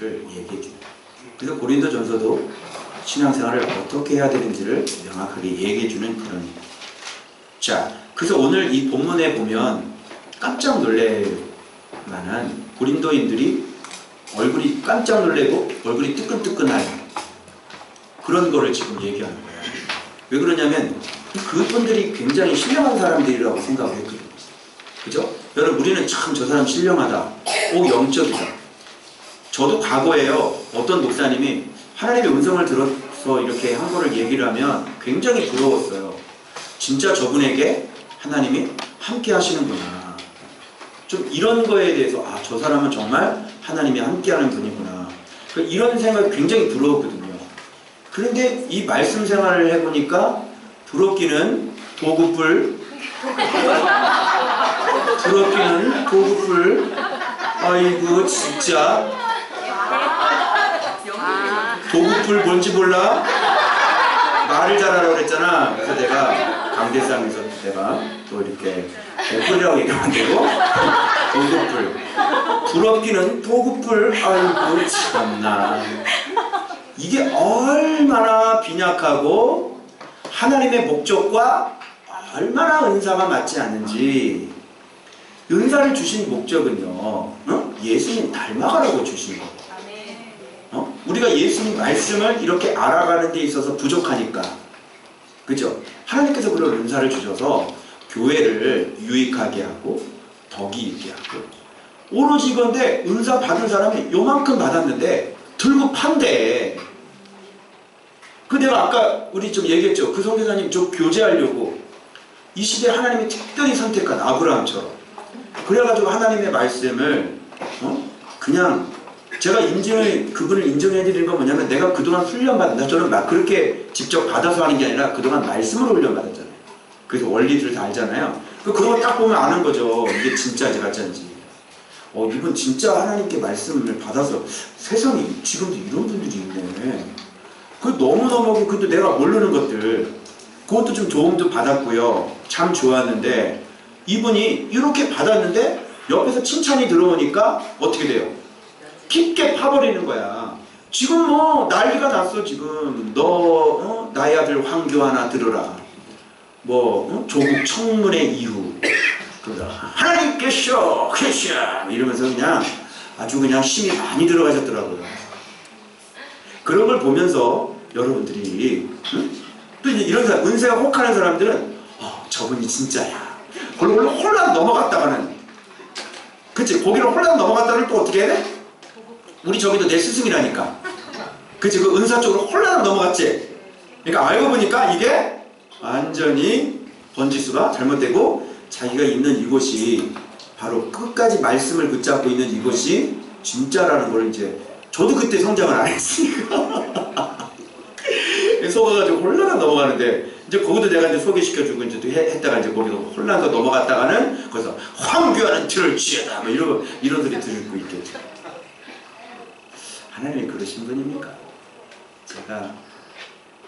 되는지를 얘기해 줍니다. 그래서 고린도전서도 신앙생활을 어떻게 해야 되는지를 명확하게 얘기해 주는 그런. 자, 그래서 오늘 이 본문에 보면 깜짝 놀랄 만한 고린도인들이 얼굴이 깜짝 놀래고 얼굴이 뜨끈뜨끈한 그런 거를 지금 얘기하는 거예요. 왜 그러냐면 그분들이 굉장히 신령한 사람들이라고 생각을 했거든요. 그죠? 여러분, 우리는 참 저 사람 신령하다. 오, 영적이다. 저도 과거에요, 어떤 목사님이 하나님의 음성을 들어서 이렇게 한 거를 얘기를 하면 굉장히 부러웠어요. 진짜 저분에게 하나님이 함께 하시는구나. 좀 이런 거에 대해서 아, 저 사람은 정말 하나님이 함께 하는 분이구나. 이런 생각이 굉장히 부러웠거든요. 그런데 이 말씀 생활을 해보니까 부럽기는 도구풀, 부럽기는 도구풀. 아이고 진짜 도구풀 뭔지 몰라? 말을 잘하라고 그랬잖아. 그래서 내가 강대상에서 내가 또 이렇게 도구풀이라고 얘기하면 안 되고 도구풀, 부럽기는 도구풀. 아이고 참나. 이게 얼마나 빈약하고 하나님의 목적과 얼마나 은사가 맞지 않는지. 은사를 주신 목적은요, 예수님 닮아가라고 주신 거예요. 우리가 예수님 말씀을 이렇게 알아가는 데 있어서 부족하니까, 그죠? 하나님께서 그런 은사를 주셔서 교회를 유익하게 하고 덕이 있게 하고, 오로지 이건데 은사 받은 사람이 요만큼 받았는데 들고 판대. 그 내가 아까 우리 좀 얘기했죠. 그 선교사님 저 교제하려고 이 시대에 하나님이 특별히 선택한 아브라함처럼 그래가지고 하나님의 말씀을 그냥 제가 그분을 인정해드리는 건 뭐냐면 내가 그동안 훈련받았다. 저는 막 그렇게 직접 받아서 하는 게 아니라 그동안 말씀으로 훈련받았잖아요. 그래서 원리들을 다 알잖아요. 그런 거 딱 보면 아는 거죠. 이게 진짜인지 가짜인지. 이분 진짜 하나님께 말씀을 받아서 세상에 지금도 이런 분들이 있네. 그 너무너무 그것도 내가 모르는 것들 그것도 좀 도움도 받았고요. 참 좋았는데 이분이 이렇게 받았는데 옆에서 칭찬이 들어오니까 어떻게 돼요? 깊게 파버리는 거야. 지금 뭐 난리가 났어. 지금 너 나의 아들 황교 하나 들으라. 뭐 조국 청문회 이후 하나님께서 크리스천 이러면서 그냥 아주 그냥 힘이 많이 들어가셨더라고요. 그런 걸 보면서 여러분들이 또 이제 이런 사람, 은사가 혹하는 사람들은 저분이 진짜야. 걸로 홀랑 넘어갔다가는, 그치? 거기를 홀랑 넘어갔다가는 또 어떻게 해야 돼? 우리 저기도 내 스승이라니까. 그치? 그 은사 쪽으로 홀랑 넘어갔지? 그러니까 알고 보니까 이게 완전히 번지수가 잘못되고 자기가 있는 이곳이 바로 끝까지 말씀을 붙잡고 있는 이곳이 진짜라는 걸 이제 저도 그때 성장을 안 했으니까 속아가지고 혼란가 넘어가는데 이제 거기도 내가 이제 소개시켜주고 이제 또 했다가 이제 거기도 혼란가 넘어갔다가는 거기서 황교안은 들을 지어다 뭐 이런 소리 들고 있겠죠. 하나님이 그러신 분입니까? 제가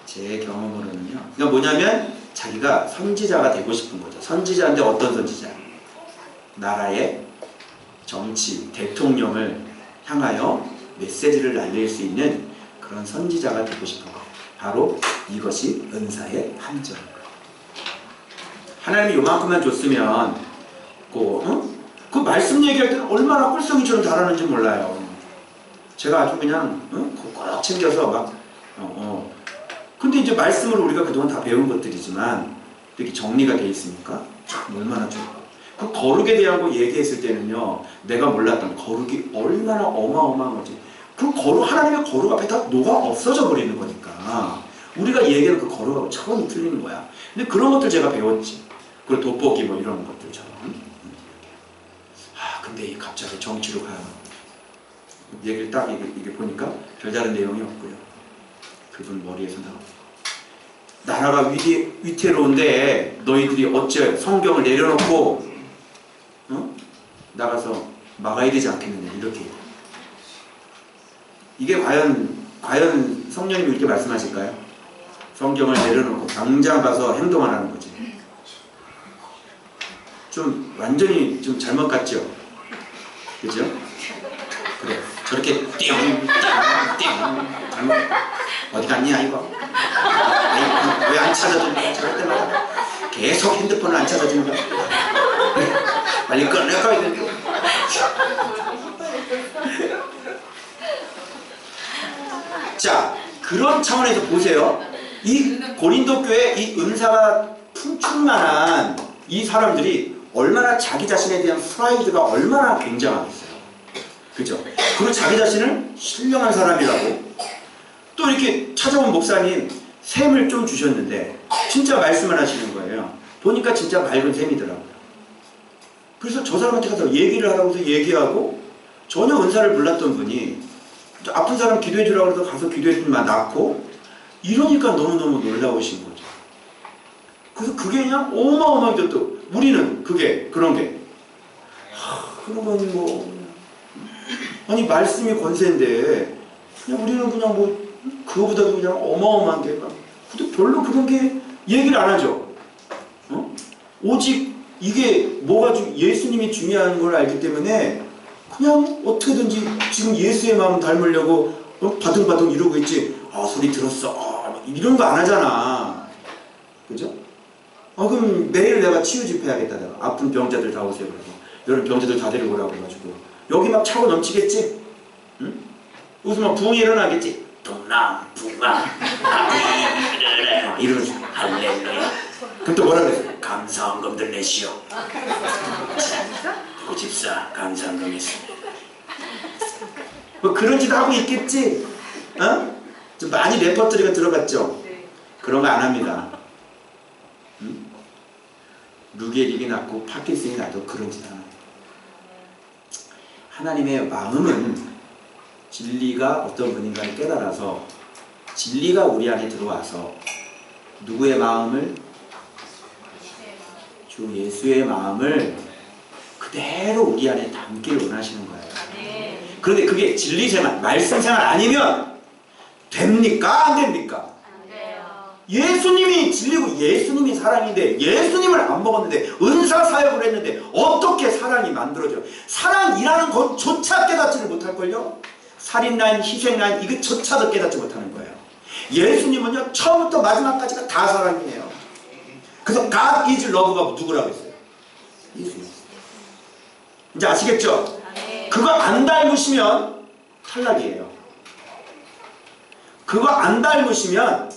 제 경험으로는요. 그러니까 뭐냐면 자기가 선지자가 되고 싶은 거죠. 선지자인데 어떤 선지자? 나라의 정치, 대통령을 향하여 메시지를 날릴 수 있는 그런 선지자가 되고 싶은 거예요. 바로 이것이 은사의 함정인 거예요. 하나님이 요만큼만 줬으면 그 말씀 얘기할 때는 얼마나 꿀송이처럼 잘하는지 몰라요. 제가 아주 그냥 꼭 챙겨서 막 근데 이제 말씀을 우리가 그동안 다 배운 것들이지만 이렇게 정리가 돼 있으니까 참 얼마나 좋아요. 그 거룩에 대한 거 얘기했을 때는요, 내가 몰랐던 거룩이 얼마나 어마어마한 거지. 그 하나님의 거룩 앞에 다 녹아 없어져 버리는 거니까 우리가 얘기하는 그 거룩하고 차원이 틀리는 거야. 근데 그런 것들 제가 배웠지. 그리고 돋보기 뭐 이런 것들처럼. 근데 갑자기 정치로 가요. 얘기를 딱 이게 보니까 별다른 내용이 없고요. 그분 머리에서 나옵니다. 나라가 위태로운데 너희들이 어째 성경을 내려놓고 나가서 막아야 되지 않겠느냐 이렇게. 이게 과연 성령님이 이렇게 말씀하실까요? 성경을 내려놓고 당장 가서 행동하라는 거지. 좀 완전히 좀 잘못 같죠? 그죠? 그래. 저렇게 띵띵띵 어디 갔냐 이거? 왜 안 찾아주는 거야? 저럴 때마다 계속 핸드폰을 안 찾아주는 거야. 빨리 꺼내가야 되는데. 자, 그런 차원에서 보세요. 이 고린도 교회 이 은사가 충만한 이 사람들이 얼마나 자기 자신에 대한 프라이드가 얼마나 굉장하겠어요. 그죠? 그리고 자기 자신을 신령한 사람이라고 또 이렇게 찾아온 목사님 샘을 좀 주셨는데 진짜 말씀을 하시는 거예요. 보니까 진짜 맑은 샘이더라고요. 그래서 저 사람한테 가서 얘기를 하라고 해서 얘기하고 전혀 은사를 몰랐던 분이 아픈 사람 기도해 주라고 해서 가서 기도해 주면 낫고 이러니까 너무너무 놀라우신 거죠. 그래서 그게 그냥 어마어마하게 또 우리는 그게 그런 게 그러면 뭐 아니 말씀이 권세인데 그냥 우리는 그냥 뭐 그거보다도 그냥 어마어마한 게 근데 별로 그런 게 얘기를 안 하죠. 오직 이게 뭐가 예수님이 중요한 걸 알기 때문에 그냥 어떻게든지 지금 예수의 마음 닮으려고 바둥바둥 이러고 있지. 소리 들었어. 이런 거 안 하잖아. 그죠? 그럼 매일 내가 치유 집회하겠다. 내가 아픈 병자들 다 오세요. 그래서 여러분 병자들 다 데리고 오라고 해가지고 여기 막 차고 넘치겠지? 응? 여기서 막 부흥이 일어나겠지? 동남 북방 이러면서 할렐루야. 그럼 또 뭐라 그랬어? 감사헌금들 내시오. 그 집사 감사헌금 했습니다. 뭐 그런 짓 하고 있겠지? 좀 많이 레퍼토리가 들어갔죠? 그런 거 안 합니다. 루게릭이 낫고 파킨슨이 나도 그런 짓 안 합니다. 하나님의 마음은 진리가 어떤 분인가를 깨달아서 진리가 우리 안에 들어와서 누구의 마음을? 주 예수의 마음을 그대로 우리 안에 담기를 원하시는 거예요. 그런데 그게 진리 생활, 말씀 생활 아니면 됩니까? 안 됩니까? 안 돼요. 예수님이 진리고 예수님이 사랑인데 예수님을 안 먹었는데 은사 사역을 했는데 어떻게 사랑이 만들어져요? 사랑이라는 것조차 깨닫지를 못할걸요? 살인란, 희생란 이것조차도 깨닫지 못하는 거예요. 예수님은요 처음부터 마지막까지가 다 사랑이에요. 그래서 God is love가 누구라고 했어요? 예수님. 이제 아시겠죠? 그거 안 닮으시면 탈락이에요. 그거 안 닮으시면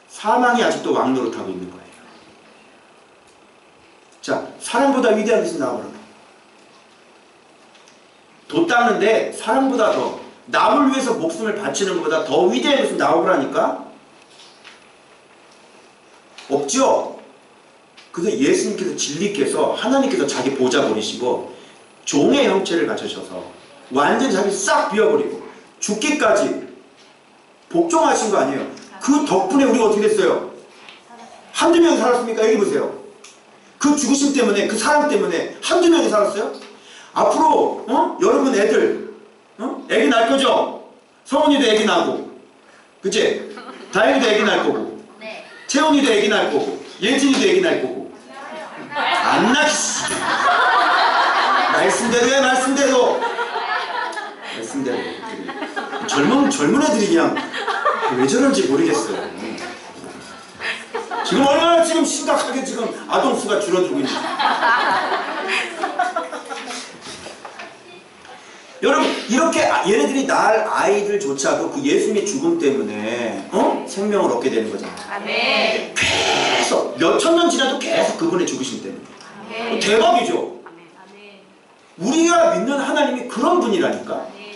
사망이 아직도 왕노릇하고 있는 거예요. 자, 사랑보다 위대한 것이 나와보라. 돛 닦는데 사랑보다 더 남을 위해서 목숨을 바치는 것보다 더 위대한 것이 나와보라니까? 없죠? 그래서 예수님께서 진리께서 하나님께서 자기 보좌 버리시고 종의 형체를 가지셔서 완전히 자기 싹 비워버리고 죽기까지 복종하신 거 아니에요. 그 덕분에 우리가 어떻게 됐어요? 한두 명이 살았습니까? 여기 보세요. 그 죽으심 때문에 그 사랑 때문에 한두 명이 살았어요? 앞으로 여러분 애들 애기 날 거죠? 성훈이도 애기 나고 그치? 다행이도 애기 날 거고 네. 채원이도 애기 날 거고 예진이도 애기 날 거고 안 나겠어. 말씀대로 해. 말씀대로 젊은 애들이 그냥 왜 저런지 모르겠어요. 지금 얼마나 지금 심각하게 지금 아동수가 줄어들고 있는지. 여러분 이렇게 얘네들이 낳을 아이들조차도 그 예수님의 죽음 때문에 생명을 얻게 되는 거잖아요. 아멘. 계속 몇천 년 지나도 계속 그분의 죽으심 때문에. 아멘. 대박이죠. 아멘. 우리가 믿는 하나님이 그런 분이라니까. 아멘.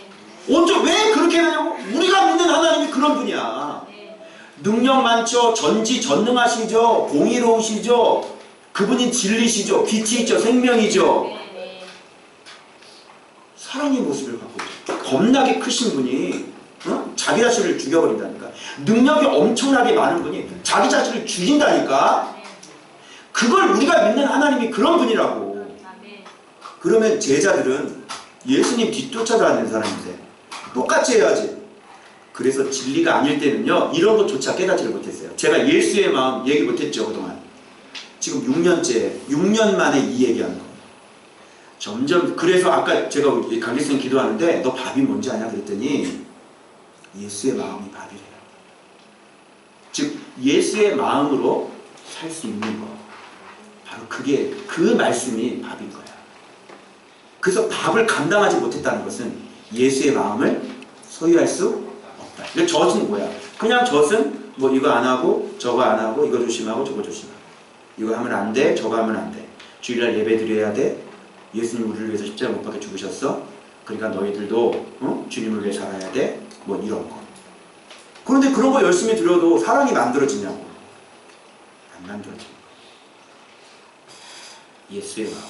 언제 왜 그렇게 되냐고? 우리가 믿는 하나님이 그런 분이야. 능력 많죠. 전지전능하시죠. 공의로우시죠. 그분이 진리시죠. 빛이 있죠. 생명이죠. 사랑의 모습을 갖고 있죠. 겁나게 크신 분이 자기 자신을 죽여버린다니까. 능력이 엄청나게 많은 분이 자기 자신을 죽인다니까. 그걸 우리가 믿는 하나님이 그런 분이라고. 그러면 제자들은 예수님 뒤쫓아다니는 사람인데 똑같이 해야지. 그래서 진리가 아닐 때는요 이런 것조차 깨닫지를 못했어요. 제가 예수의 마음 얘기 못했죠 그동안. 지금 6년째 6년 만에 이 얘기하는 거예요. 점점 그래서 아까 제가 강기쌤 기도하는데 너 밥이 뭔지 아냐 그랬더니 예수의 마음이 밥이래요. 즉 예수의 마음으로 살 수 있는 거. 바로 그게 그 말씀이 밥인 거야. 그래서 밥을 감당하지 못했다는 것은 예수의 마음을 소유할 수 없다. 근데 젖은 뭐야? 그냥 젖은 뭐 이거 안 하고 저거 안 하고 이거 조심하고 저거 조심하고 이거 하면 안 돼 저거 하면 안 돼. 주일날 예배 드려야 돼. 예수님 우리를 위해서 십자가 못 박혀 죽으셨어. 그러니까 너희들도 주님을 위해 살아야 돼. 뭐 이런 거. 그런데 그런 거 열심히 드려도 사랑이 만들어지냐고. 안 만들어져. 예수의 마음.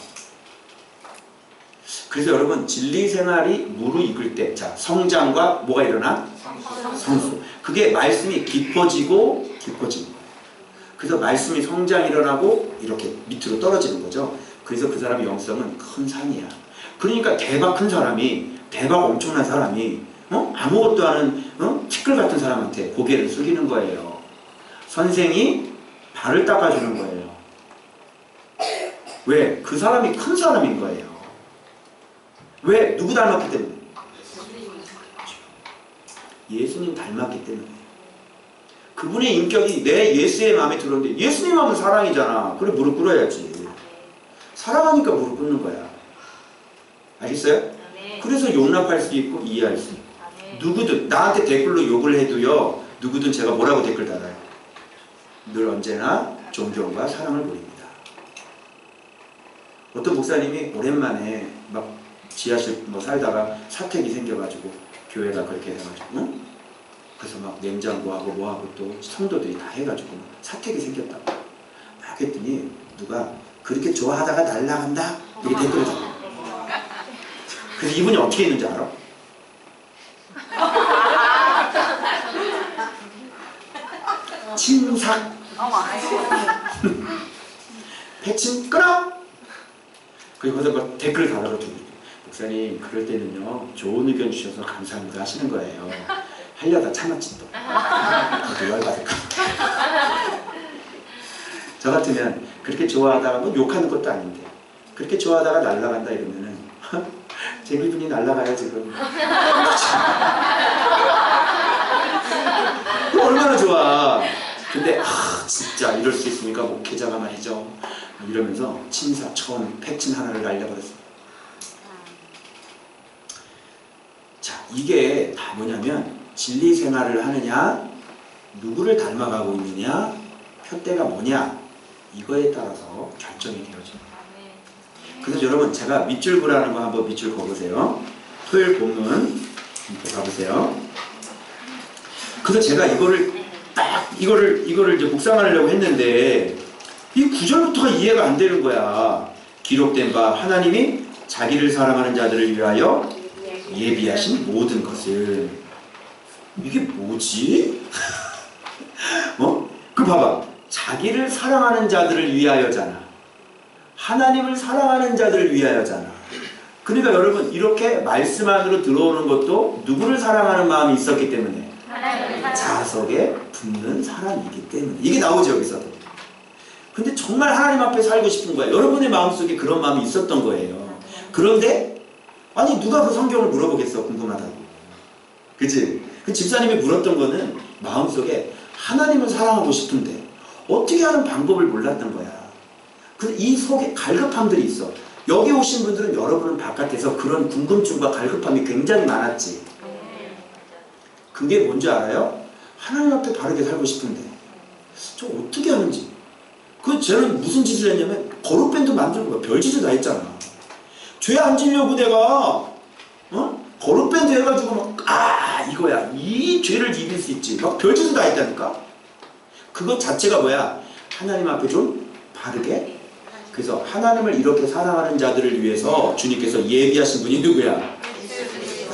그래서 여러분 진리 생활이 무르익을 때, 자 성장과 뭐가 일어나? 성수. 그게 말씀이 깊어지고 깊어지는 거예요. 그래서 말씀이 성장이 일어나고 이렇게 밑으로 떨어지는 거죠. 그래서 그 사람의 영성은 큰 산이야. 그러니까 대박 큰 사람이, 대박 엄청난 사람이 아무것도 아는 티끌 같은 사람한테 고개를 숙이는 거예요. 선생이 발을 닦아주는 거예요. 왜? 그 사람이 큰 사람인 거예요. 왜? 누구 닮았기 때문에? 예수님 닮았기 때문에. 그분의 인격이 내 예수의 마음에 들었는데 예수님 마음은 사랑이잖아. 그래 무릎 꿇어야지. 사랑하니까 무릎 꿇는 거야. 알겠어요? 그래서 용납할 수 있고 이해할 수 있고. 누구든 나한테 댓글로 욕을 해도요. 누구든 제가 뭐라고 댓글 달아요? 늘 언제나 존경과 사랑을 보입니다. 어떤 목사님이 오랜만에 막 지하실 뭐 살다가 사택이 생겨가지고 교회가 그렇게 해가지고 그래서 막 냉장고하고 뭐하고 또 성도들이 다 해가지고 사택이 생겼다고 막 했더니 누가 그렇게 좋아하다가 날라간다? 이렇게 댓글을 달아요. 그래서 이분이 어떻게 했는지 알아? 침삭 패친 끊어! 그리고 거기서 댓글 달아가지고 목사님 그럴 때는요 좋은 의견 주셔서 감사합니다 하시는 거예요. 하려다 참았지 또. 그것도 열받을까. 저 같으면 그렇게 좋아하다가 뭐 욕하는 것도 아닌데 그렇게 좋아하다가 날아간다 이러면은 제 기분이 날아가요 지금. 얼마나 좋아. 근데 진짜 이럴 수 있습니까 목회자가 말이죠 이러면서 침사 처음 패친 하나를 날려버렸어요. 자 이게 다 뭐냐면 진리 생활을 하느냐 누구를 닮아가고 있느냐 표대가 뭐냐 이거에 따라서 결정이 되어집니다. 그래서 여러분 제가 밑줄 그라는 거 한번 밑줄 그어보세요. 토요일 본문 가보세요. 그래서 제가 이거를 이제 묵상하려고 했는데 이 구절부터가 이해가 안 되는 거야. 기록된 바 하나님이 자기를 사랑하는 자들을 위하여 예비하신 모든 것을. 이게 뭐지? 그 봐봐. 자기를 사랑하는 자들을 위하여잖아. 하나님을 사랑하는 자들을 위하여잖아. 그러니까 여러분 이렇게 말씀 안으로 들어오는 것도 누구를 사랑하는 마음이 있었기 때문에 자석에 붙는 사람이기 때문에 이게 나오죠 여기서. 근데 정말 하나님 앞에 살고 싶은 거야. 여러분의 마음속에 그런 마음이 있었던 거예요. 그런데 아니 누가 그 성경을 물어보겠어 궁금하다고. 그치? 그 집사님이 물었던 거는 마음속에 하나님을 사랑하고 싶은데 어떻게 하는 방법을 몰랐던 거야. 근데 이 속에 갈급함들이 있어. 여기 오신 분들은 여러분은 바깥에서 그런 궁금증과 갈급함이 굉장히 많았지. 그게 뭔지 알아요? 하나님 앞에 바르게 살고 싶은데 저 어떻게 하는지. 그 쟤는 무슨 짓을 했냐면 거룩밴드 만들고 별짓을 다 했잖아. 죄 안 지려고 내가 거룩밴드 해가지고 막 이거야 이 죄를 이길 수 있지 막 별짓을 다 했다니까. 그것 자체가 뭐야? 하나님 앞에 좀 바르게. 그래서 하나님을 이렇게 사랑하는 자들을 위해서 주님께서 예비하신 분이 누구야?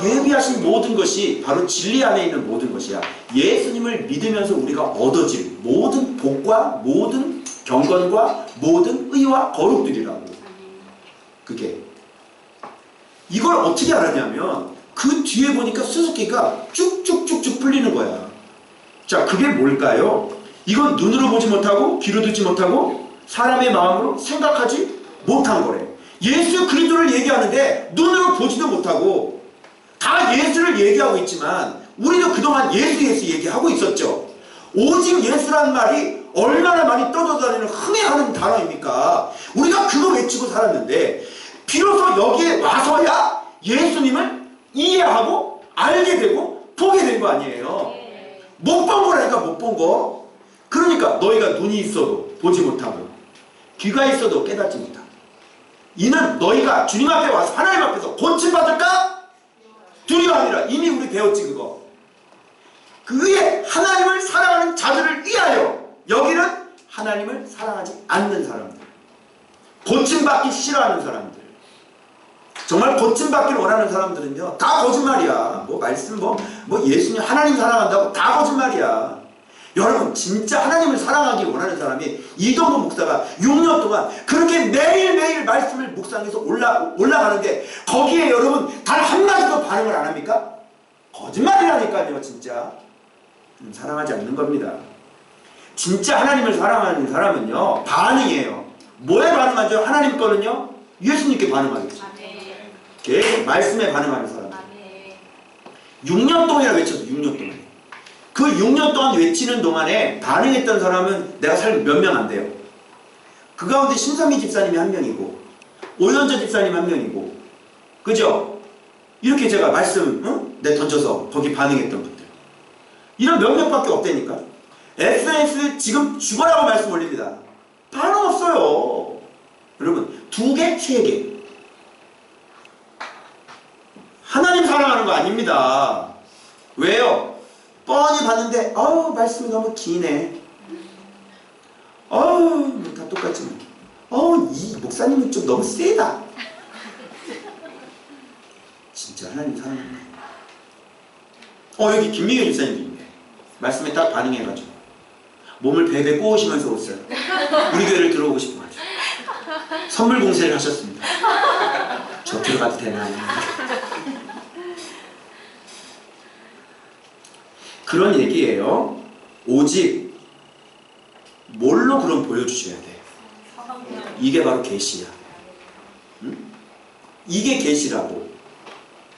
예비하신 모든 것이 바로 진리 안에 있는 모든 것이야. 예수님을 믿으면서 우리가 얻어질 모든 복과 모든 경건과 모든 의와 거룩들이라고. 그게 이걸 어떻게 알았냐면 그 뒤에 보니까 수수께끼가 쭉쭉쭉쭉 풀리는 거야. 자 그게 뭘까요? 이건 눈으로 보지 못하고 귀로 듣지 못하고 사람의 마음으로 생각하지 못한 거래. 예수 그리스도를 얘기하는데 눈으로 보지도 못하고 다 예수를 얘기하고 있지만 우리도 그동안 예수 얘기하고 있었죠. 오직 예수라는 말이 얼마나 많이 떠돌아다니는 흥행하는 단어입니까? 우리가 그거 외치고 살았는데 비로소 여기에 와서야 예수님을 이해하고 알게 되고 보게 된 거 아니에요. 못 본 거라니까. 못 본 거. 그러니까 너희가 눈이 있어도 보지 못하고 귀가 있어도 깨닫지 못하고 이는 너희가 주님 앞에 와서 하나님 앞에서 고침받을까? 두려워하니라. 이미 우리 배웠지 그거. 그 위에 하나님을 사랑하는 자들을 위하여. 여기는 하나님을 사랑하지 않는 사람들, 고침받기 싫어하는 사람들, 정말 고침받기를 원하는 사람들은요 다 거짓말이야. 뭐 말씀 뭐 예수님 하나님 사랑한다고 다 거짓말이야. 여러분 진짜 하나님을 사랑하기 원하는 사람이 이동호 목사가 6년 동안 그렇게 매일매일 말씀을 묵상해서 올라가는데 거기에 여러분 단 한마디도 반응을 안 합니까? 거짓말이라니까요. 진짜 사랑하지 않는 겁니다. 진짜 하나님을 사랑하는 사람은요 반응이에요. 뭐에 반응하죠? 하나님 거는요 예수님께 반응하겠죠. 계속 말씀에 반응하는 사람. 6년 동안이라 외쳤어. 6년 동안. 그 6년 동안 외치는 동안에 반응했던 사람은 내가 살면 몇 명 안 돼요. 그 가운데 신성미 집사님이 한 명이고 오연저 집사님 한 명이고, 그죠? 이렇게 제가 말씀 내 던져서 거기 반응했던 분들 이런 몇 명밖에 없다니까. SNS 지금 죽어라고 말씀 올립니다. 반응 없어요. 여러분 2개, 3개. 하나님 사랑하는 거 아닙니다. 왜요? 뻔히 봤는데 말씀이 너무 기네. 다 똑같지 뭐. 이 목사님은 좀 너무 세다. 진짜 하나님 사랑하는 거. 여기 김민현 집사님도 있네. 말씀에 딱 반응해가지고 몸을 베베 꼬우시면서 오셨어요. 우리 교회를 들어오고 싶어가지고 선물 공세를 하셨습니다. 저 들어가도 되나요? 그런 얘기예요. 오직 뭘로 그럼 보여주셔야 돼? 이게 바로 계시야. 응? 이게 계시라고.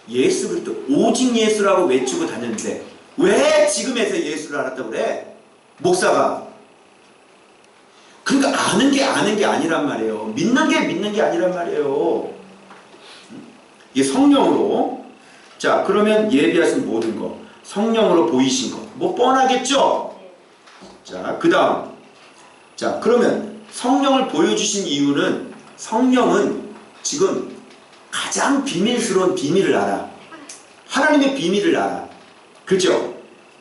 예수 그리스도 오직 예수라고 외치고 다녔는데 왜 지금에서 예수를 알았다고 그래? 목사가. 그러니까 아는 게 아니란 말이에요. 믿는 게 아니란 말이에요. 이게 성령으로. 자, 그러면 예비하신 모든 거 성령으로 보이신 것. 뭐 뻔하겠죠? 자, 그 다음. 자, 그러면 성령을 보여주신 이유는 성령은 지금 가장 비밀스러운 비밀을 알아. 하나님의 비밀을 알아. 그죠?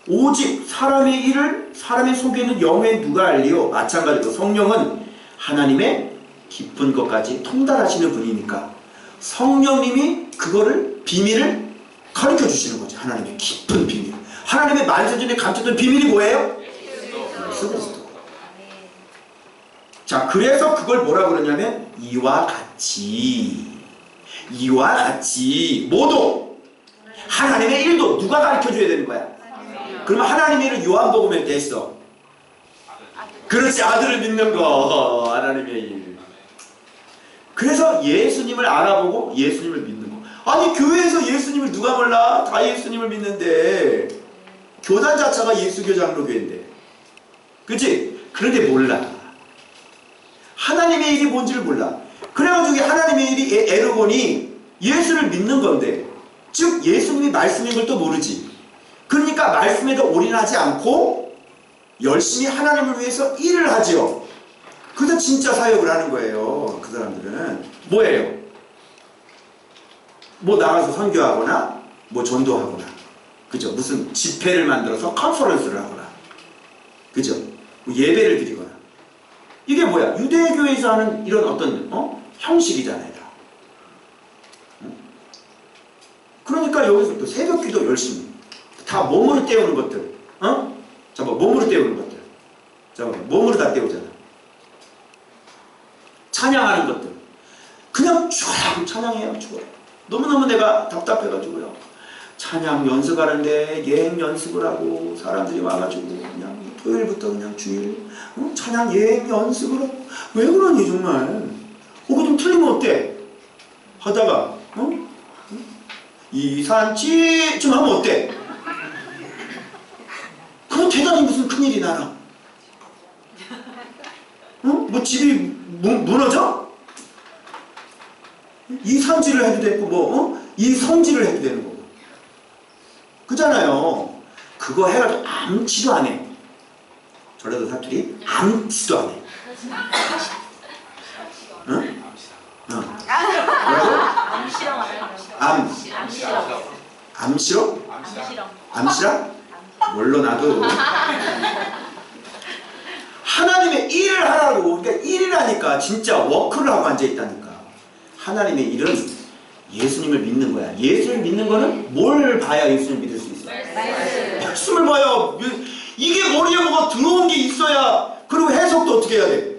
오직 사람의 일을 사람의 속에 있는 영에 누가 알리요? 마찬가지로 성령은 하나님의 깊은 것까지 통달하시는 분이니까 성령님이 그거를 비밀을 가르쳐 주시는 거죠. 하나님의 깊은 비밀. 하나님의 만세전에 감췄던 비밀이 뭐예요? 예수 그리스도. 자, 그래서 그걸 뭐라 그러냐면 이와 같이 모두 하나님의 일도 누가 가르쳐 줘야 되는 거야? 그러면 하나님의 일을 요한복음에 냈어. 그렇지, 아들을 믿는 거. 하나님의 일. 그래서 예수님을 알아보고 예수님을 믿는 거. 아니 교회에서 예수님을 누가 몰라? 다 예수님을 믿는데. 교단 자체가 예수교 장로교인데. 그치? 그런데 몰라. 하나님의 일이 뭔지를 몰라. 그래가지고 하나님의 일이 에르곤이 예수를 믿는 건데, 즉 예수님이 말씀인 걸 또 모르지. 그러니까 말씀에도 올인하지 않고 열심히 하나님을 위해서 일을 하죠. 그래서 진짜 사역을 하는 거예요. 그 사람들은 뭐예요? 뭐 나가서 선교하거나 뭐 전도하거나, 그죠? 무슨 집회를 만들어서 컨퍼런스를 하거나, 그죠? 뭐 예배를 드리거나. 이게 뭐야? 유대교에서 하는 이런 어떤 형식이잖아요. 다. 그러니까 여기서 또 새벽기도 열심히 다 몸으로 때우는 것들, 잠깐 몸으로 때우는 것들, 잠깐 몸으로 다 때우잖아. 찬양하는 것들, 그냥 쭉 찬양해요. 쭉. 너무너무 내가 답답해가지고요. 찬양 연습하는데 예행 연습을 하고 사람들이 와가지고 그냥 토요일부터 그냥 주일 찬양 예행 연습을 하고 왜 그러니 정말. 그거 좀 틀리면 어때? 하다가 이 산지 좀 하면 어때? 그럼 대단히 무슨 큰일이 나나? 뭐 집이 무너져? 이 산지를 해도 되고 이 성지를 해도 되는 거고 그잖아요. 그거 해가지고 아무치도 안 해. 전라도 사투리 아무치도 안 해. 응? 뭐라고? 암시렁 알아요? 암시렁. 암시러? 암시렁. 암시라? 몰라 나도. 하나님의 일을 하라고. 그러니까 일이라니까 진짜 워크를 하고 앉아있다니까. 하나님의 일은 예수님을 믿는 거야. 예수를 믿는 거는 뭘 봐야 예수를 믿을 수 있어? 말씀을 봐야. 이게 머리에 뭐가 들어온 게 있어야. 그리고 해석도 어떻게 해야 돼?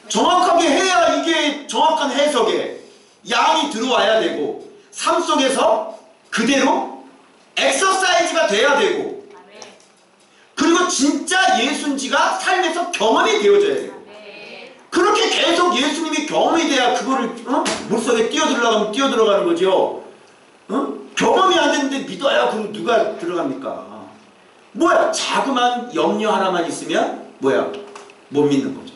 정확하게 해야 이게 정확한 해석에 양이 들어와야 되고 삶 속에서 그대로 엑서사이즈가 돼야 되고 그리고 진짜 예수인지가 삶에서 경험이 되어져야 돼요. 그렇게 계속 예수님이 경험이 돼야 그거를 물속에 뛰어들어가는 거죠. 경험이 안 되는데 믿어야 그럼 누가 들어갑니까? 뭐야? 자그만 염려 하나만 있으면 뭐야? 못 믿는 거죠.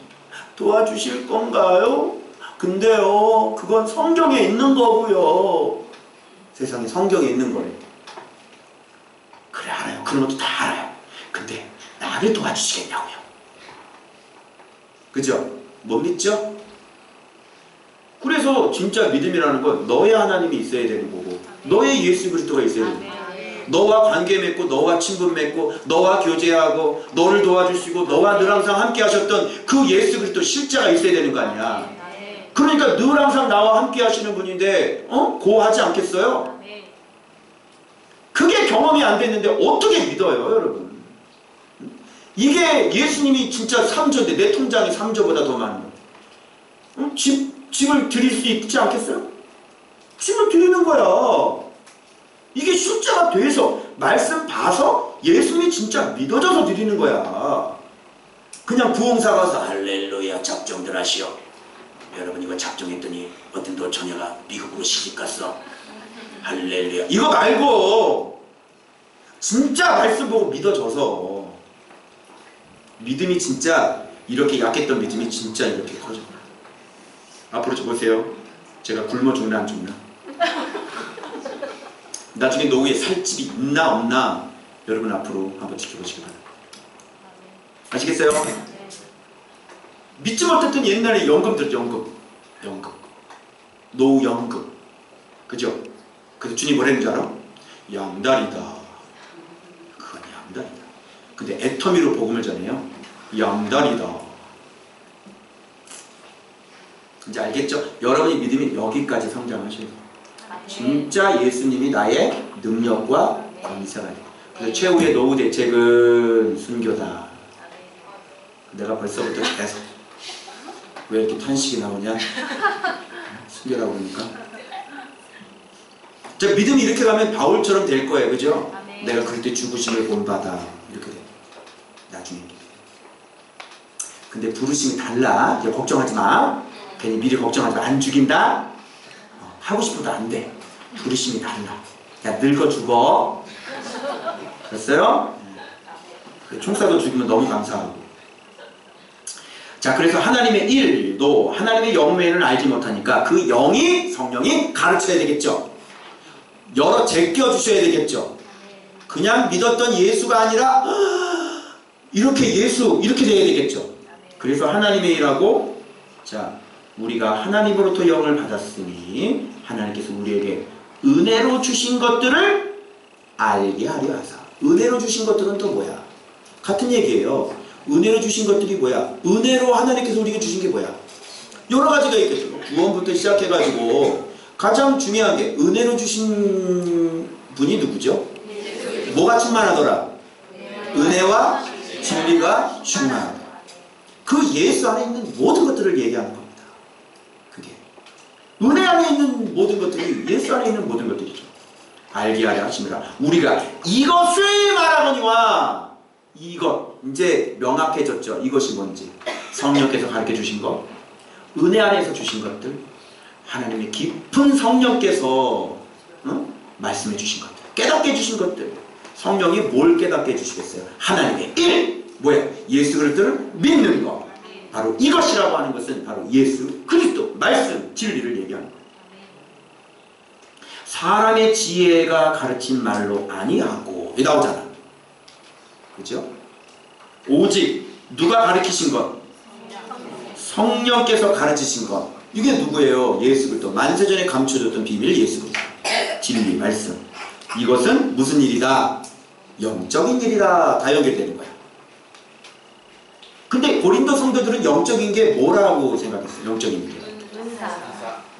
도와주실 건가요? 근데요 그건 성경에 있는 거고요. 세상에 성경에 있는 거래. 그래 알아요. 그런 것도 다 알아요. 근데 나를 도와주시겠냐고요. 그죠? 못 믿죠? 그래서 진짜 믿음이라는 건 너의 하나님이 있어야 되는 거고 너의 예수 그리스도가 있어야 되는 거고 너와 관계 맺고 너와 친분 맺고 너와 교제하고 너를 도와주시고 너와 늘 항상 함께 하셨던 그 예수 그리스도 실제가 있어야 되는 거 아니야. 그러니까 늘 항상 나와 함께 하시는 분인데 고하지 않겠어요? 그게 경험이 안 됐는데 어떻게 믿어요 여러분? 이게 예수님이 진짜 3조인데 내 통장이 3조보다 더 많은 거예요. 집을 드릴 수 있지 않겠어요? 집을 드리는 거야. 이게 숫자가 돼서 말씀 봐서 예수님이 진짜 믿어져서 드리는 거야. 그냥 부흥사 가서 할렐루야 작정들 하시오. 여러분 이거 작정했더니 어떤 노처녀가 미국으로 시집갔어. 할렐루야. 이거 말고 진짜 말씀 보고 믿어져서 믿음이 진짜 이렇게 약했던 믿음이 진짜 이렇게 커져. 앞으로 저 보세요. 제가 굶어 죽나 안 죽나? 나중에 노후에 살집이 있나 없나 여러분 앞으로 한번 지켜보시기 바랍니다. 아시겠어요? 믿지 못했던 옛날에 연금 들었죠. 연금 노후연금 그죠? 그래서 주님 뭐라 했는지 알아? 양다리다. 그건 양다리다. 근데 애터미로 복음을 전해요. 양다리다. 이제 알겠죠? 여러분이 믿음이 여기까지 성장하셔야 돼요. 진짜 예수님이 나의 능력과 권세가 돼요. 그래서 최후의 노후 대책은 순교다. 내가 벌써부터 계속 왜 이렇게 탄식이 나오냐? 순교라고 그러니까. 자, 믿음이 이렇게 가면 바울처럼 될 거예요. 그죠? 내가 그때 죽으심을 본받아. 이렇게 돼. 나중에. 근데 부르심이 달라. 이제 걱정하지 마. 괜히 미리 걱정하지 마. 안 죽인다? 하고 싶어도 안 돼. 부르심이 달라. 야, 늙어 죽어. 됐어요? 총사도 죽이면 너무 감사하고. 자, 그래서 하나님의 일도 하나님의 영면을 알지 못하니까 그 영이 성령이 가르쳐야 되겠죠. 열어 제껴 주셔야 되겠죠. 그냥 믿었던 예수가 아니라 이렇게 예수 이렇게 돼야 되겠죠. 그래서 하나님의 일하고 자 우리가 하나님으로부터 영을 받았으니 하나님께서 우리에게 은혜로 주신 것들을 알게 하려 하사. 은혜로 주신 것들은 또 뭐야? 같은 얘기예요. 은혜로 주신 것들이 뭐야? 은혜로 하나님께서 우리에게 주신 게 뭐야? 여러 가지가 있겠죠. 구원부터 시작해가지고 가장 중요한 게 은혜로 주신 분이 누구죠? 뭐가 충만하더라? 은혜와 진리가 충만하다. 그 예수 안에 있는 모든 것들을 얘기하는 겁니다. 그게 은혜 안에 있는 모든 것들이 예수 안에 있는 모든 것들이죠. 알게 하려 하심이라. 우리가 이것을 말하거니와 이것 이제 명확해졌죠. 이것이 뭔지 성령께서 가르쳐 주신 것, 은혜 안에서 주신 것들, 하나님의 깊은 성령께서 말씀해 주신 것들, 깨닫게 해주신 것들. 성령이 뭘 깨닫게 해주시겠어요? 하나님의 일! 뭐야? 예수 그리스도를 믿는 것. 바로 이것이라고 하는 것은 바로 예수 그리스도 말씀, 진리를 얘기하는 거예요. 사람의 지혜가 가르친 말로 아니하고, 여기 나오잖아. 그죠? 오직 누가 가르치신 것? 성령께서 가르치신 것. 이게 누구예요? 예수 그리스도. 만세전에 감춰졌던 비밀 예수 그리스도. 진리, 말씀. 이것은 무슨 일이다? 영적인 일이다. 다 연결되는 거야. 근데 고린도 성도들은 영적인 게 뭐라고 생각했어요? 영적인 일이다. 은사.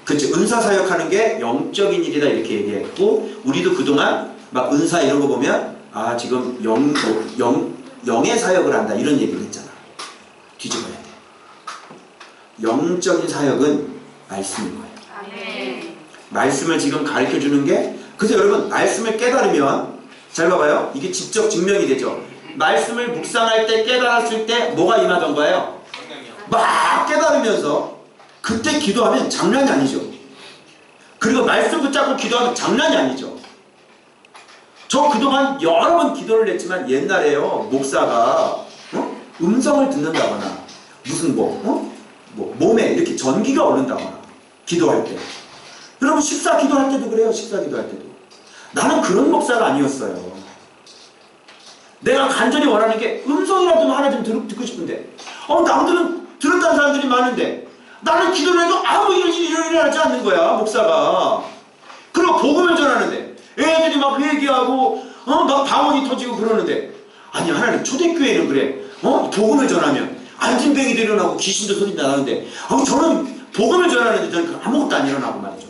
그치, 은사 사역하는 게 영적인 일이다 이렇게 얘기했고, 우리도 그동안 막 은사 이런 거 보면 아 지금 영의 사역을 한다 이런 얘기를 했잖아. 뒤집어야 돼. 영적인 사역은 말씀인 거예요. 아멘. 말씀을 지금 가르쳐주는 게, 그래서 여러분 말씀을 깨달으면 잘 봐봐요. 이게 직접 증명이 되죠. 말씀을 묵상할 때 깨달았을 때 뭐가 임하던 거예요? 막 깨달으면서 그때 기도하면 장난이 아니죠. 그리고 말씀 붙잡고 기도하면 장난이 아니죠. 저 그동안 여러 번 기도를 했지만 옛날에요 목사가 음성을 듣는다거나 무슨 몸에 이렇게 전기가 오른다거나 기도할 때, 여러분 식사 기도할 때도 그래요. 식사 기도할 때도 나는 그런 목사가 아니었어요. 내가 간절히 원하는 게 음성이라도 하나 좀 듣고 싶은데 남들은 들었다는 사람들이 많은데 나는 기도를 해도 아무 일이 일어나지 않는 거야 목사가. 그리고 복음을 전하는데 애들이 막 회개하고 막 방언이 터지고 그러는데, 아니 하나님 초대교회는 그래 복음을 전하면 안진뱅이도 일어나고 귀신도 소리 나는데 저는 복음을 전하는데 저는 아무것도 안 일어나고 말이죠.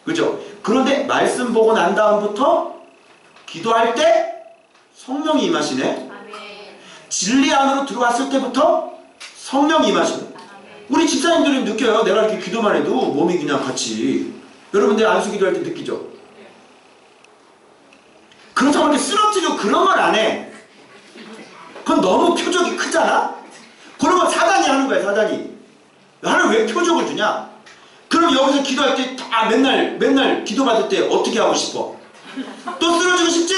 그죠? 그런데 말씀 보고 난 다음부터 기도할 때 성령이 임하시네. 아멘. 진리 안으로 들어왔을 때부터 성령이 임하시네. 우리 집사님들은 느껴요. 내가 이렇게 기도만 해도 몸이 그냥 같이. 여러분들 안수 기도할 때 느끼죠? 그렇다고 이렇게 쓰러지고 그런 걸 안 해. 그건 너무 표적이 크잖아? 그런 건 사단이 하는 거야, 사단이. 하나님 왜 표적을 주냐? 그럼 여기서 기도할 때 다 맨날 기도받을 때 어떻게 하고 싶어? 또 쓰러지고 싶지?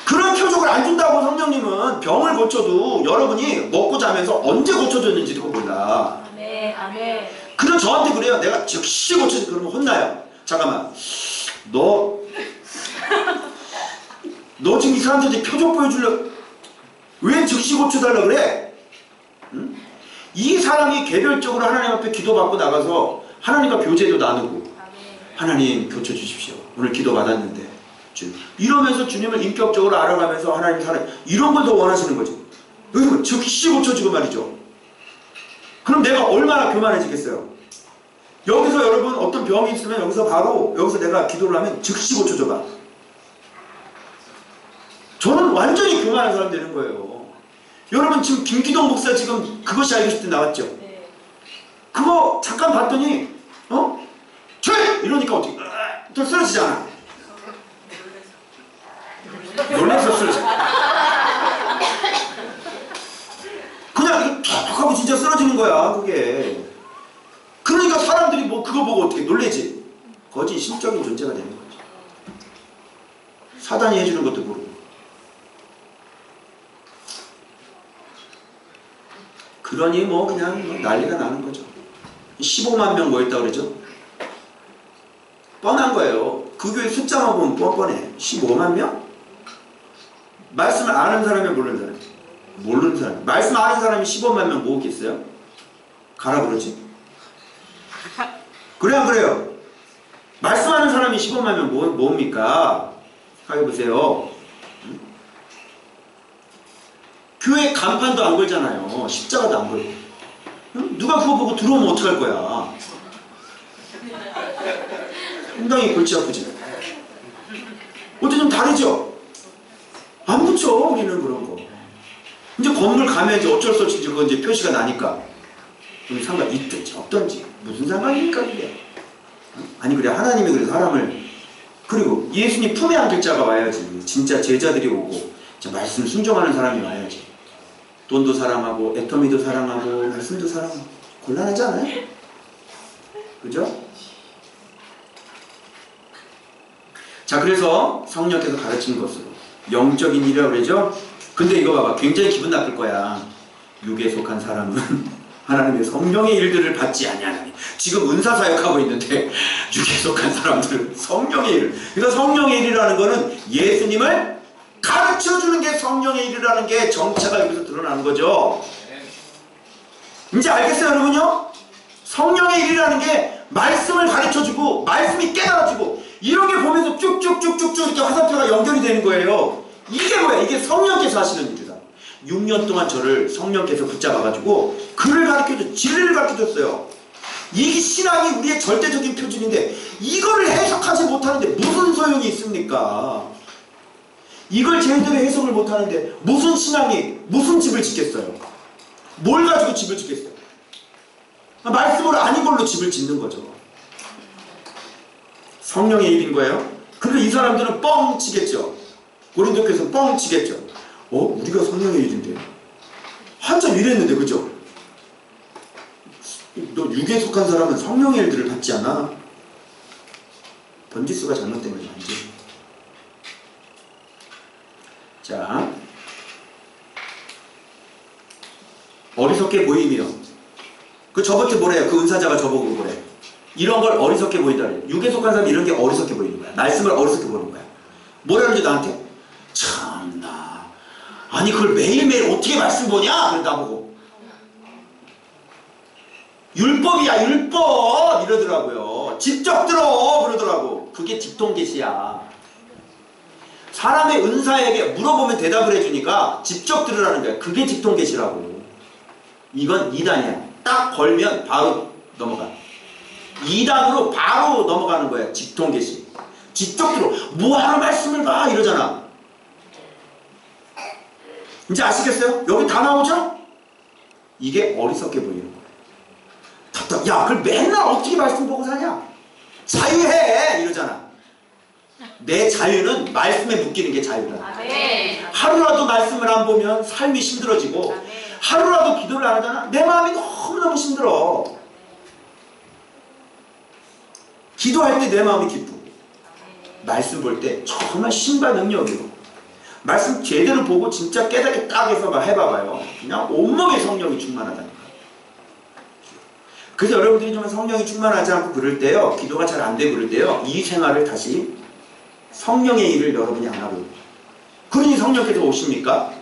그런 표적을 안 준다고. 성령님은 병을 고쳐도 여러분이 먹고 자면서 언제 고쳐줬는지도 몰라. 아멘. 아멘. 그럼 저한테 그래요. 내가 즉시 고쳐서 그러면 혼나요. 잠깐만, 너 지금 이 사람들한테 표적 보여주려 왜 즉시 고쳐달라 그래? 응? 이 사람이 개별적으로 하나님 앞에 기도받고 나가서 하나님과 교제도 나누고, 하나님 고쳐주십시오. 오늘 기도 받았는데 이러면서 주님을 인격적으로 알아가면서 하나님 사랑, 이런 걸 더 원하시는 거지. 여기서 즉시 고쳐주고 말이죠. 그럼 내가 얼마나 교만해지겠어요. 여기서 여러분 어떤 병이 있으면 여기서 내가 기도를 하면 즉시 고쳐줘봐. 저는 완전히 교만한 사람 되는 거예요. 여러분 지금 김기동 목사 지금 그것이 알고 싶을 때 나왔죠? 네. 그거 잠깐 봤더니 이러니까 어떻게 또 쓰러지잖아. 놀라서 쓰러져. 그냥 툭 하고 진짜 쓰러지는 거야 그게. 그러니까 사람들이 뭐 그거 보고 어떻게 놀래지? 거짓 신적인 존재가 되는 거지. 사단이 해주는 것도 모르고. 그러니 뭐 그냥 난리가 나는 거죠. 15만 명 모였다고 그러죠? 뻔한 거예요. 그 교회 숫자만 보면 뻔뻔해. 15만 명? 말씀을 아는 사람이 모르는 사람. 모르는 사람. 말씀 아는 사람이 15만 명 모으겠어요? 가라 그러지. 그래 안 그래요? 말씀하는 사람이 15만 명 모읍니까? 생각해보세요. 응? 교회 간판도 안 걸잖아요. 십자가도 안 걸고. 응? 누가 그거 보고 들어오면 어떡할 거야? 상당히 골치 아프지. 어떻게 좀 다르죠? 안 붙여 우리는 그런 거. 이제 건물 가면 이제 어쩔 수 없이 그건 이제 표시가 나니까. 우리 상관 있든지 없든지 무슨 상관입니까 그게? 아니 그래 하나님이 그래서 사람을, 그리고 예수님 품에 안길 자가 와야지. 진짜 제자들이 오고 말씀 순종하는 사람이 와야지. 돈도 사랑하고 애터미도 사랑하고 말씀도 사랑하고. 곤란하지 않아요? 그죠? 자, 그래서 성령께서 가르친 것으로 영적인 일이라고 그러죠? 근데 이거 봐봐. 굉장히 기분 나쁠 거야. 육에 속한 사람은 하나님의 성령의 일들을 받지 아니하나니. 지금 은사사역하고 있는데 육에 속한 사람들은 성령의 일. 그러니까 성령의 일이라는 거는 예수님을 가르쳐주는 게 성령의 일이라는 게 정체가 여기서 드러나는 거죠. 이제 알겠어요, 여러분요? 성령의 일이라는 게 말씀을 가르쳐주고 말씀이 깨달아지고 이런 게 보면서 쭉쭉쭉쭉쭉 이렇게 화살표가 연결이 되는 거예요. 이게 뭐야? 이게 성령께서 하시는 일이다. 6년 동안 저를 성령께서 붙잡아가지고 글을 가르쳐줘, 진리를 가르쳐줬어요. 이게 신앙이 우리의 절대적인 표준인데 이거를 해석하지 못하는데 무슨 소용이 있습니까? 이걸 제대로 해석을 못하는데 무슨 신앙이, 무슨 집을 짓겠어요? 뭘 가지고 집을 짓겠어요? 말씀을 아닌 걸로 집을 짓는 거죠. 성령의 일인 거예요. 그러니까 이 사람들은 뻥 치겠죠. 고린도께서 뻥 치겠죠. 우리가 성령의 일인데 한참 이랬는데, 그죠? 너 육에 속한 사람은 성령의 일들을 받지 않아? 번지수가 잘못된 거지, 완전. 자, 어리석게 보이며, 저번에 뭐래요? 그 은사자가 저보고 뭐래? 이런 걸 어리석게 보인다 그래요. 육에 속한 사람이 이런 게 어리석게 보이는 거야. 말씀을 어리석게 보는 거야. 뭐라는지 나한테? 참나. 아니 그걸 매일매일 어떻게 말씀 보냐? 그래 나보고. 율법이야 율법 이러더라고요. 직접 들어 그러더라고. 그게 직통계시야. 사람의 은사에게 물어보면 대답을 해주니까 직접 들으라는 거야. 그게 직통계시라고. 이건 2단이야. 딱 걸면 바로 넘어가. 2단으로 바로 넘어가는 거야. 직통계시. 직접 들어. 뭐하러 말씀을 봐 이러잖아. 이제 아시겠어요? 여기 다 나오죠? 이게 어리석게 보이는 거예요. 답답. 야, 그걸 맨날 어떻게 말씀 보고 사냐? 자유해! 이러잖아. 내 자유는 말씀에 묶이는 게 자유다. 아멘. 하루라도 말씀을 안 보면 삶이 힘들어지고, 아멘. 하루라도 기도를 안 하잖아. 내 마음이 너무너무 힘들어. 기도할 때 내 마음이 기쁘고, 말씀 볼 때 정말 신과 능력이고, 말씀 제대로 보고 진짜 깨닫게 딱 해서 해봐봐요. 그냥 온몸에 성령이 충만하다니까. 그래서 여러분들이 좀 성령이 충만하지 않고 그럴 때요, 기도가 잘 안 되고 그럴 때요, 이 생활을 다시 성령의 일을 여러분이 안 하고, 그러니 성령께서 오십니까?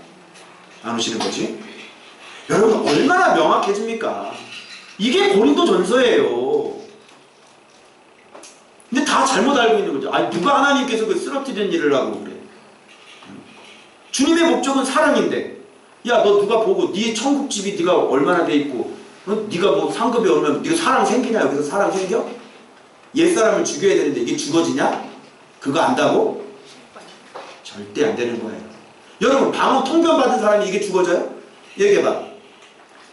안 오시는 거지? 여러분 얼마나 명확해집니까? 이게 고린도 전서예요. 근데 다 잘못 알고 있는 거죠. 아니 누가 하나님께서 그 쓰러뜨리는 일을 하고 그래. 주님의 목적은 사랑인데, 야 너 누가 보고 네 천국집이 네가 얼마나 돼 있고, 네가 뭐 상급이 오르면 네가 사랑 생기냐? 여기서 사랑 생겨? 옛사람을 죽여야 되는데 이게 죽어지냐? 그거 안다고? 절대 안 되는 거예요. 여러분 방언 통변 받은 사람이 이게 죽어져요? 얘기해봐.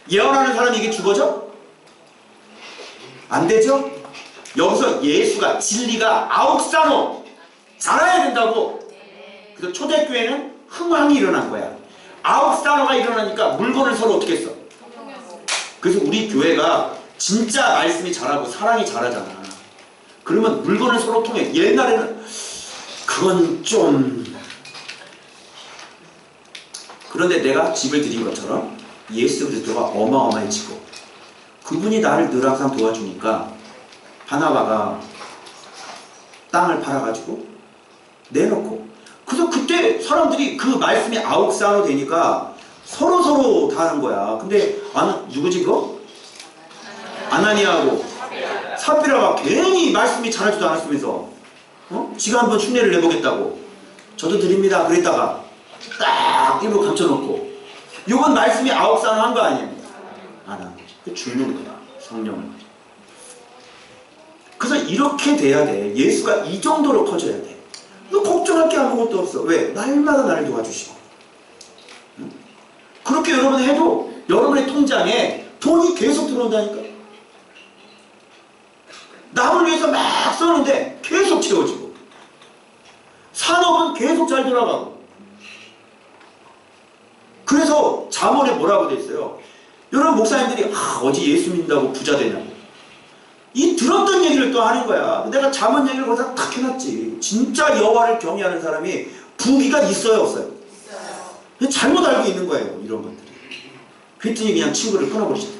예언하는 사람이 이게 죽어져? 안 되죠? 여기서 예수가, 진리가 아욱사노 자라야 된다고. 그래서 초대교회는 흥황이 일어난 거야. 아욱사노가 일어나니까 물건을 서로 어떻게 했어? 그래서 우리 교회가 진짜 말씀이 자라고 사랑이 자라잖아. 그러면 물건을 서로 통해. 옛날에는 그건 좀, 그런데 내가 집을 드린 것처럼 예수 그리스도가 어마어마해지고 그분이 나를 늘 항상 도와주니까 바나바가 땅을 팔아가지고 내놓고, 그래서 그때 사람들이 그 말씀이 아욱사노 되니까 서로 다 하는 거야. 근데 누구지 그거? 아나니아하고 삽비라가 괜히 말씀이 잘하지도 않았으면서 지가 한번 흉내를 내보겠다고 저도 드립니다 그랬다가 딱 입으로 감춰놓고, 이건 말씀이 아욱사노 한 거 아니에요? 안 한 거지. 죽는 거야 성령을. 그래서 이렇게 돼야 돼. 예수가 이 정도로 커져야 돼. 너 걱정할 게 아무것도 없어. 왜? 날마다 나를 도와주시고. 응? 그렇게 여러분 해도 여러분의 통장에 돈이 계속 들어온다니까. 남을 위해서 막 써는데 계속 채워지고, 산업은 계속 잘 돌아가고. 그래서 잠언에 뭐라고 돼 있어요? 여러분 목사님들이 어제 예수 믿는다고 부자 되냐고. 이 들었던 얘기를 또 하는 거야. 내가 잠언 얘기를 거기다 탁 해놨지. 진짜 여호와를 경외하는 사람이 부귀가 있어요, 없어요? 있어요. 잘못 알고 있는 거예요, 이런 것들이. 그랬더니 그냥 친구를 끊어버리시다.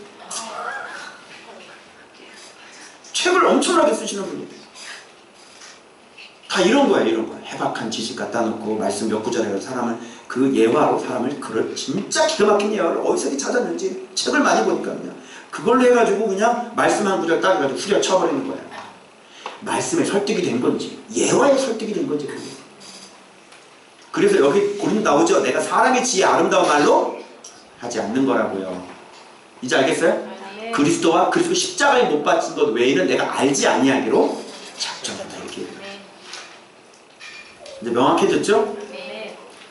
책을 엄청나게 쓰시는 분이 다 이런 거야, 이런 거야. 해박한 지식 갖다 놓고 말씀 몇 구절에 사람을 그 예화로 사람을 그걸 진짜 기가 막힌 예화를 어디서 찾았는지 책을 많이 보니까 그냥 그걸로 해가지고 그냥 말씀 한 구절 따져가지고 후려쳐버리는 거야. 말씀에 설득이 된 건지 예화에 설득이 된 건지 그게. 그래서 여기 고린 나오죠. 내가 사람의 지혜 아름다운 말로 하지 않는 거라고요. 이제 알겠어요? 그리스도와 그리스도 십자가에 못 박힌 것 외에는 내가 알지 아니하기로 작정한다 이렇게. 이제 명확해졌죠?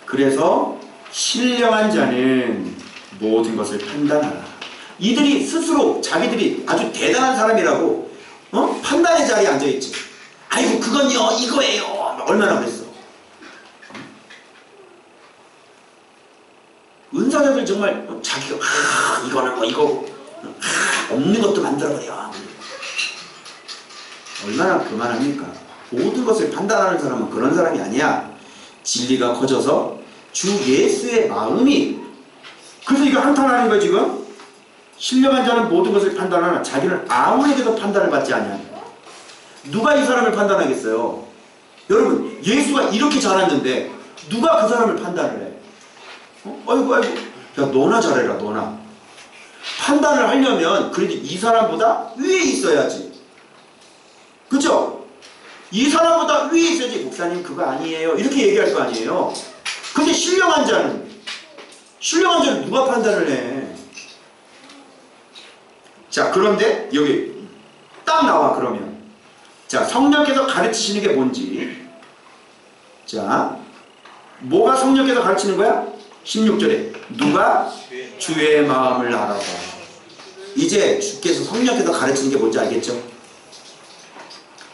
그래서 신령한 자는 모든 것을 판단하라. 이들이 스스로 자기들이 아주 대단한 사람이라고 판단의 자리에 앉아있지. 아이고 그건요 이거예요 얼마나 그랬어. 은사자들 정말 자기가 이거는 뭐 이거 없는 것도 만들어버려. 얼마나 교만합니까? 모든 것을 판단하는 사람은 그런 사람이 아니야. 진리가 커져서 주 예수의 마음이. 그래서 이거 한탄하는 거야 지금. 신령한 자는 모든 것을 판단하나 자기는 아무에게도 판단을 받지 않냐. 누가 이 사람을 판단하겠어요? 여러분 예수가 이렇게 잘했는데 누가 그 사람을 판단을 해? 아이고 야 너나 잘해라 너나. 판단을 하려면 그래도 이 사람보다 위에 있어야지. 그죠? 이 사람보다 위에 있어야지. 목사님 그거 아니에요 이렇게 얘기할 거 아니에요. 근데 신령한 자는 누가 판단을 해? 자 그런데 여기 딱 나와. 그러면 자 성령께서 가르치시는 게 뭔지. 자 뭐가 성령께서 가르치는 거야? 16절에 누가 주의 마음을 알아봐. 이제 주께서 성령께서 가르치는 게 뭔지 알겠죠?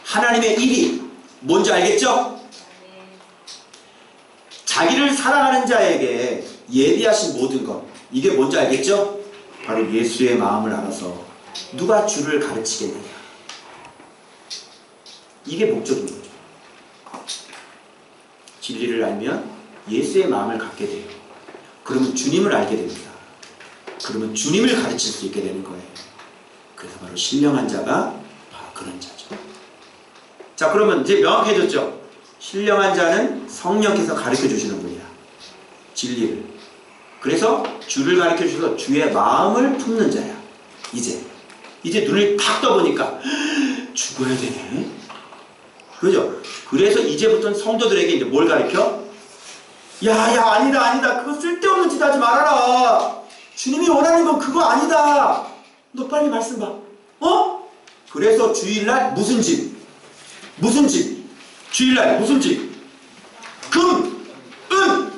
하나님의 일이 뭔지 알겠죠? 자기를 사랑하는 자에게 예비하신 모든 것 이게 뭔지 알겠죠? 바로 예수의 마음을 알아서 누가 주를 가르치겠느냐. 이게 목적인 거죠. 진리를 알면 예수의 마음을 갖게 돼요. 그러면 주님을 알게 됩니다. 그러면 주님을 가르칠 수 있게 되는 거예요. 그래서 바로 신령한 자가 바로 그런 자죠. 자 그러면 이제 명확해졌죠? 신령한 자는 성령께서 가르쳐 주시는 분이야. 진리를. 그래서 주를 가르쳐 주셔서 주의 마음을 품는 자야. 이제 눈을 탁 떠보니까 죽어야 되네. 그죠? 그래서 이제부터는 성도들에게 이제 뭘 가르쳐? 야 아니다 그거 쓸데없는 짓 하지 말아라. 주님이 원하는 건 그거 아니다. 너 빨리 말씀 봐. 그래서 주일날 무슨 집? 주일날 무슨 집? 금, 은,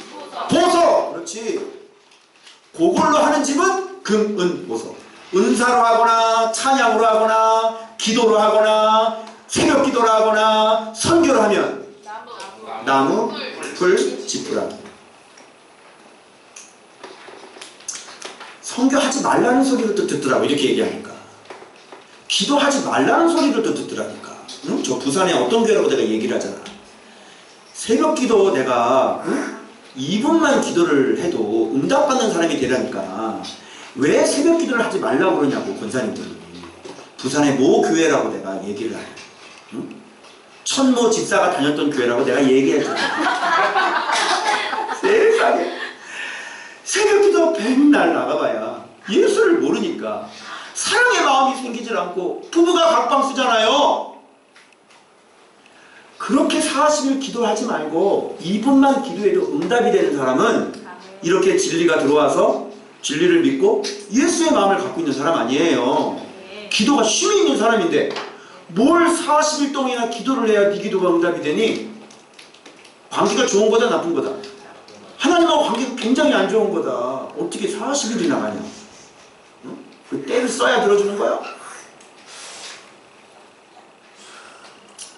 보석. 그렇지. 그걸로 하는 집은 금, 은, 보석. 은사로 하거나 찬양으로 하거나 기도로 하거나 새벽 기도로 하거나 선교를 하면 나무, 풀, 지푸라. 선교하지 말라는 소리를 또 듣더라고. 이렇게 얘기하니까. 기도하지 말라는 소리를 또 듣더라니까. 응? 저 부산에 어떤 교회라고 내가 얘기를 하잖아. 새벽 기도 내가 2분만 기도를 해도 응답받는 사람이 되라니까. 왜 새벽 기도를 하지 말라고 그러냐고 권사님들이. 부산의 모 교회라고 내가 얘기를 하고. 응? 천모 집사가 다녔던 교회라고 내가 얘기했잖아. 세상에. 새벽 기도 맨날 나가봐야 예수를 모르니까 사랑의 마음이 생기질 않고 부부가 각방 쓰잖아요. 그렇게 40일 기도하지 말고 2분만 기도해도 응답이 되는 사람은 이렇게 진리가 들어와서 진리를 믿고 예수의 마음을 갖고 있는 사람 아니에요. 기도가 쉼이 있는 사람인데 뭘 40일 동안이나 기도를 해야 네 기도가 응답이 되니? 관계가 좋은 거다 나쁜 거다? 하나님하고 관계가 굉장히 안 좋은 거다. 어떻게 40일이 나가냐? 응? 그 때를 써야 들어주는 거야?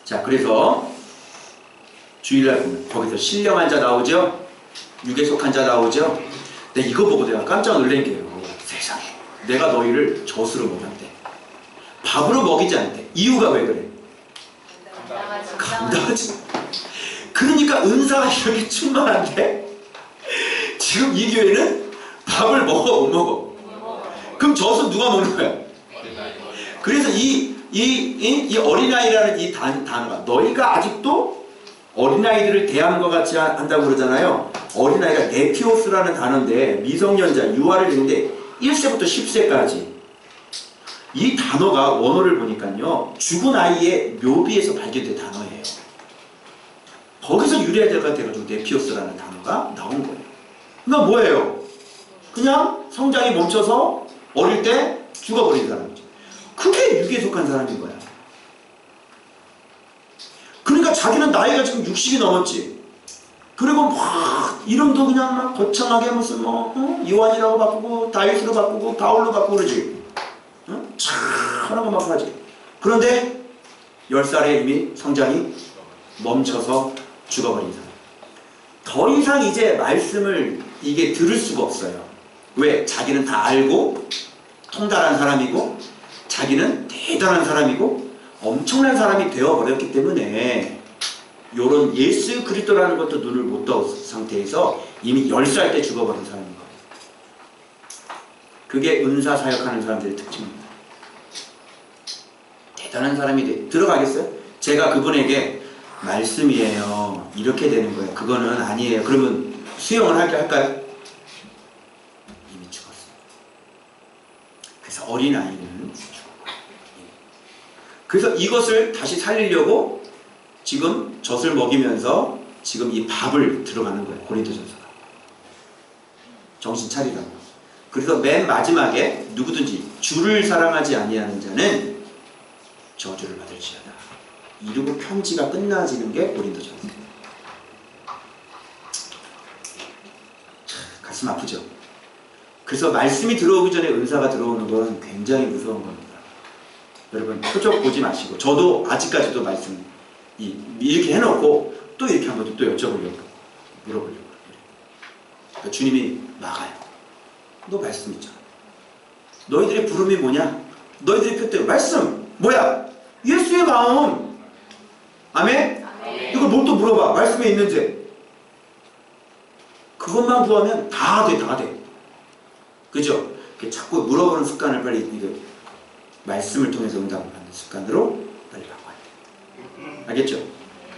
자 그래서 주일날 보면 거기서 신령한 자 나오죠? 육에 속한 자 나오죠? 근데 이거 보고 내가 깜짝 놀란 게요. 세상에 내가 너희를 젖으로 먹였대. 밥으로 먹이지 않대. 이유가 왜 그래? 감당하지. 그러니까 은사가 이렇게 충만한데 지금 이 교회는 밥을 먹어 못 먹어? 그럼 젖은 누가 먹는 거야? 그래서 이 어린아이라는 이 단어가 너희가 아직도 어린아이들을 대하는 것 같이 한다고 그러잖아요. 어린아이가 네피오스라는 단어인데 미성년자, 유아를 얘기하는데 1세부터 10세까지 이 단어가 원어를 보니까요 죽은 아이의 묘비에서 발견된 단어예요. 거기서 유래가 돼가지고 네피오스라는 단어가 나온 거예요. 그러니까 뭐예요? 그냥 성장이 멈춰서 어릴 때 죽어버린 사람이죠. 그게 육에 속한 사람인 거야. 그러니까 자기는 나이가 지금 60이 넘었지. 그리고 막 이름도 그냥 막 거창하게 무슨 요한이라고 바꾸고 다윗으로 바꾸고 바울로 바꾸고 그러지. 참 하라고 막 하지. 그런데 10살에 이미 성장이 멈춰서 죽어버린 사람. 더 이상 이제 말씀을 이게 들을 수가 없어요. 왜? 자기는 다 알고 통달한 사람이고 자기는 대단한 사람이고 엄청난 사람이 되어버렸기 때문에 요런 예수 그리스도라는 것도 눈을 못 떴 상태에서 이미 10살 때 죽어버린 사람인 거예요. 그게 은사 사역하는 사람들의 특징입니다. 대단한 사람이 들어가겠어요? 제가 그분에게 말씀이에요. 이렇게 되는 거예요. 그거는 아니에요. 그러면 수용을 할까요? 이미 죽었어요. 그래서 어린아이는 죽었고. 그래서 이것을 다시 살리려고 지금 젖을 먹이면서 지금 이 밥을 들어가는 거예요. 고린도전서가. 정신 차리라고. 그래서 맨 마지막에 누구든지 주를 사랑하지 아니하는 자는 저주를 받을지어다. 이러고 편지가 끝나지는 게 고린도전서예요. 가슴 아프죠? 그래서 말씀이 들어오기 전에 은사가 들어오는 건 굉장히 무서운 겁니다. 여러분 표적 보지 마시고 저도 아직까지도 말씀 이렇게 해놓고 또 이렇게 한번 또 여쭤보려고 물어보려고 그러니까 주님이 막아요. 너 말씀 있잖아. 너희들의 부름이 뭐냐? 너희들의 표대로 말씀 뭐야? 예수의 마음. 아멘? 이걸 뭘 또 물어봐. 말씀에 있는지. 그것만 구하면 다 돼, 다 돼. 그죠? 자꾸 물어보는 습관을 빨리 이거 말씀을 통해서 응답을 받는 습관으로 빨리 바꿔야 돼. 알겠죠?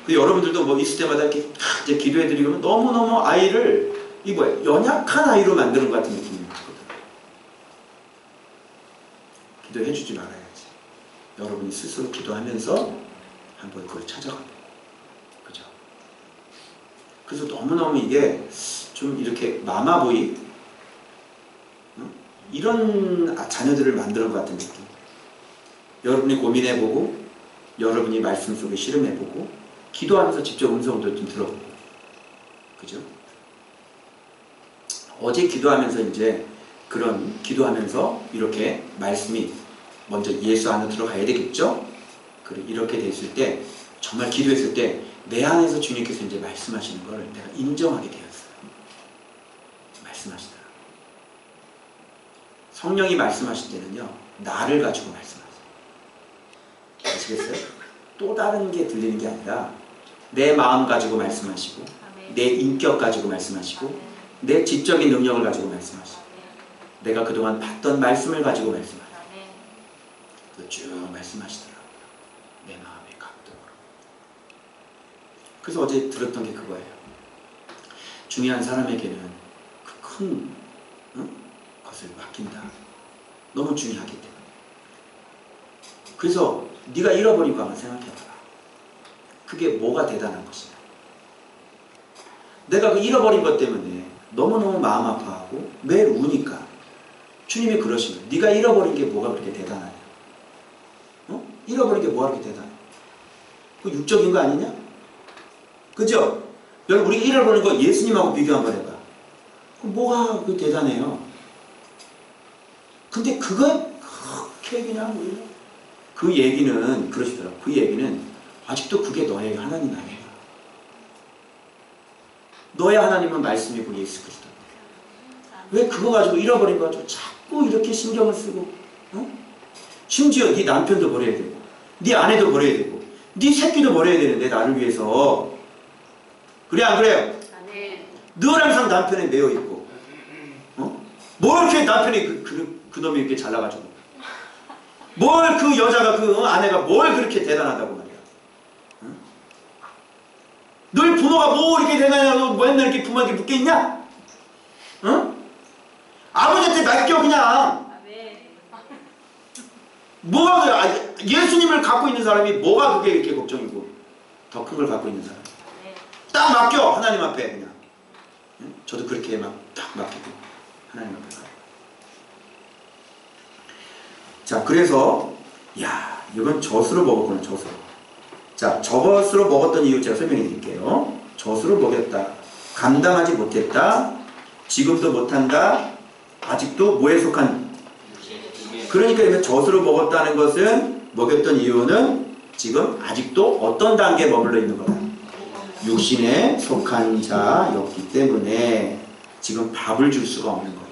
여러분들도 뭐 있을 때마다 이렇게 이제 기도해드리면 너무너무 아이를 이 뭐야 연약한 아이로 만드는 것 같은 느낌이 들거든요. 기도해주지 말아야지. 여러분이 스스로 기도하면서 한번 그걸 찾아갑니다. 그죠? 그래서 너무너무 이게 좀 이렇게 마마보이 이런 자녀들을 만드는 것 같은 느낌. 여러분이 고민해보고 여러분이 말씀 속에 실험해보고 기도하면서 직접 음성도 좀 들어보고 그죠? 어제 기도하면서 이제 그런 기도하면서 이렇게 말씀이 먼저 예수 안으로 들어가야 되겠죠? 이렇게 됐을 때 정말 기도했을 때 내 안에서 주님께서 이제 말씀하시는 걸 내가 인정하게 되었어요. 말씀하시더라. 성령이 말씀하실 때는요 나를 가지고 말씀하세요. 아시겠어요? 또 다른 게 들리는 게 아니라 내 마음 가지고 말씀하시고 내 인격 가지고 말씀하시고 내 지적인 능력을 가지고 말씀하시고 내가 그동안 봤던 말씀을 가지고 말씀하시고 쭉 말씀하시더라고요. 내 마음의 각도로. 그래서 어제 들었던 게 그거예요. 중요한 사람에게는 그 큰 것을 맡긴다. 너무 중요하기 때문에. 그래서 네가 잃어버린 거 한번 생각해봐라. 그게 뭐가 대단한 것이냐. 내가 그 잃어버린 것 때문에 너무너무 마음 아파하고 매일 우니까 주님이 그러시면 네가 잃어버린 게 뭐가 그렇게 대단하냐. 잃어버린 게 뭐가 그렇게 대단해. 그 육적인 거 아니냐? 그죠? 여러분 우리가 잃어버린 거 예수님하고 비교 한번 해봐. 뭐가 그 대단해요. 근데 그거 그렇게 그냥 그 얘기는 그러시더라고요. 그 얘기는 아직도 그게 너의 하나님 아니야. 너의 하나님은 말씀이고 예수 그리스도입니다. 왜 그거 가지고 잃어버린 거 가지고 자꾸 이렇게 신경을 쓰고, 심지어 네 남편도 버려야 되고, 네 아내도 버려야 되고, 네 새끼도 버려야 되는데 나를 위해서. 그래 안 그래요? 늘 항상 남편에 매여 있고, 뭘 이렇게 남편이 그 놈이 이렇게 잘나가지고, 뭘 그 여자가 그 아내가 뭘 그렇게 대단하다고 말이야. 늘 부모가 뭐 이렇게 대단하다고 뭐 맨날 이렇게 부모한테 묶여있냐? 아버지한테 맡겨 그냥. 뭐가 그래? 예수님을 갖고 있는 사람이 뭐가 그게 이렇게 걱정이고 더 큰 걸 갖고 있는 사람. 딱 맡겨 하나님 앞에 그냥. 저도 그렇게 막 딱 맡기고 하나님 앞에 가요. 자, 그래서 야, 이건 젖으로 먹었구나. 젖으로. 자, 저것으로 먹었던 이유 제가 설명해 드릴게요. 젖으로 먹였다. 감당하지 못했다. 지금도 못한다. 아직도 뭐에 속한? 그러니까 이거 젖으로 먹었다는 것은 먹였던 이유는 지금 아직도 어떤 단계에 머물러 있는 거다. 육신에 속한 자였기 때문에 지금 밥을 줄 수가 없는 거예요.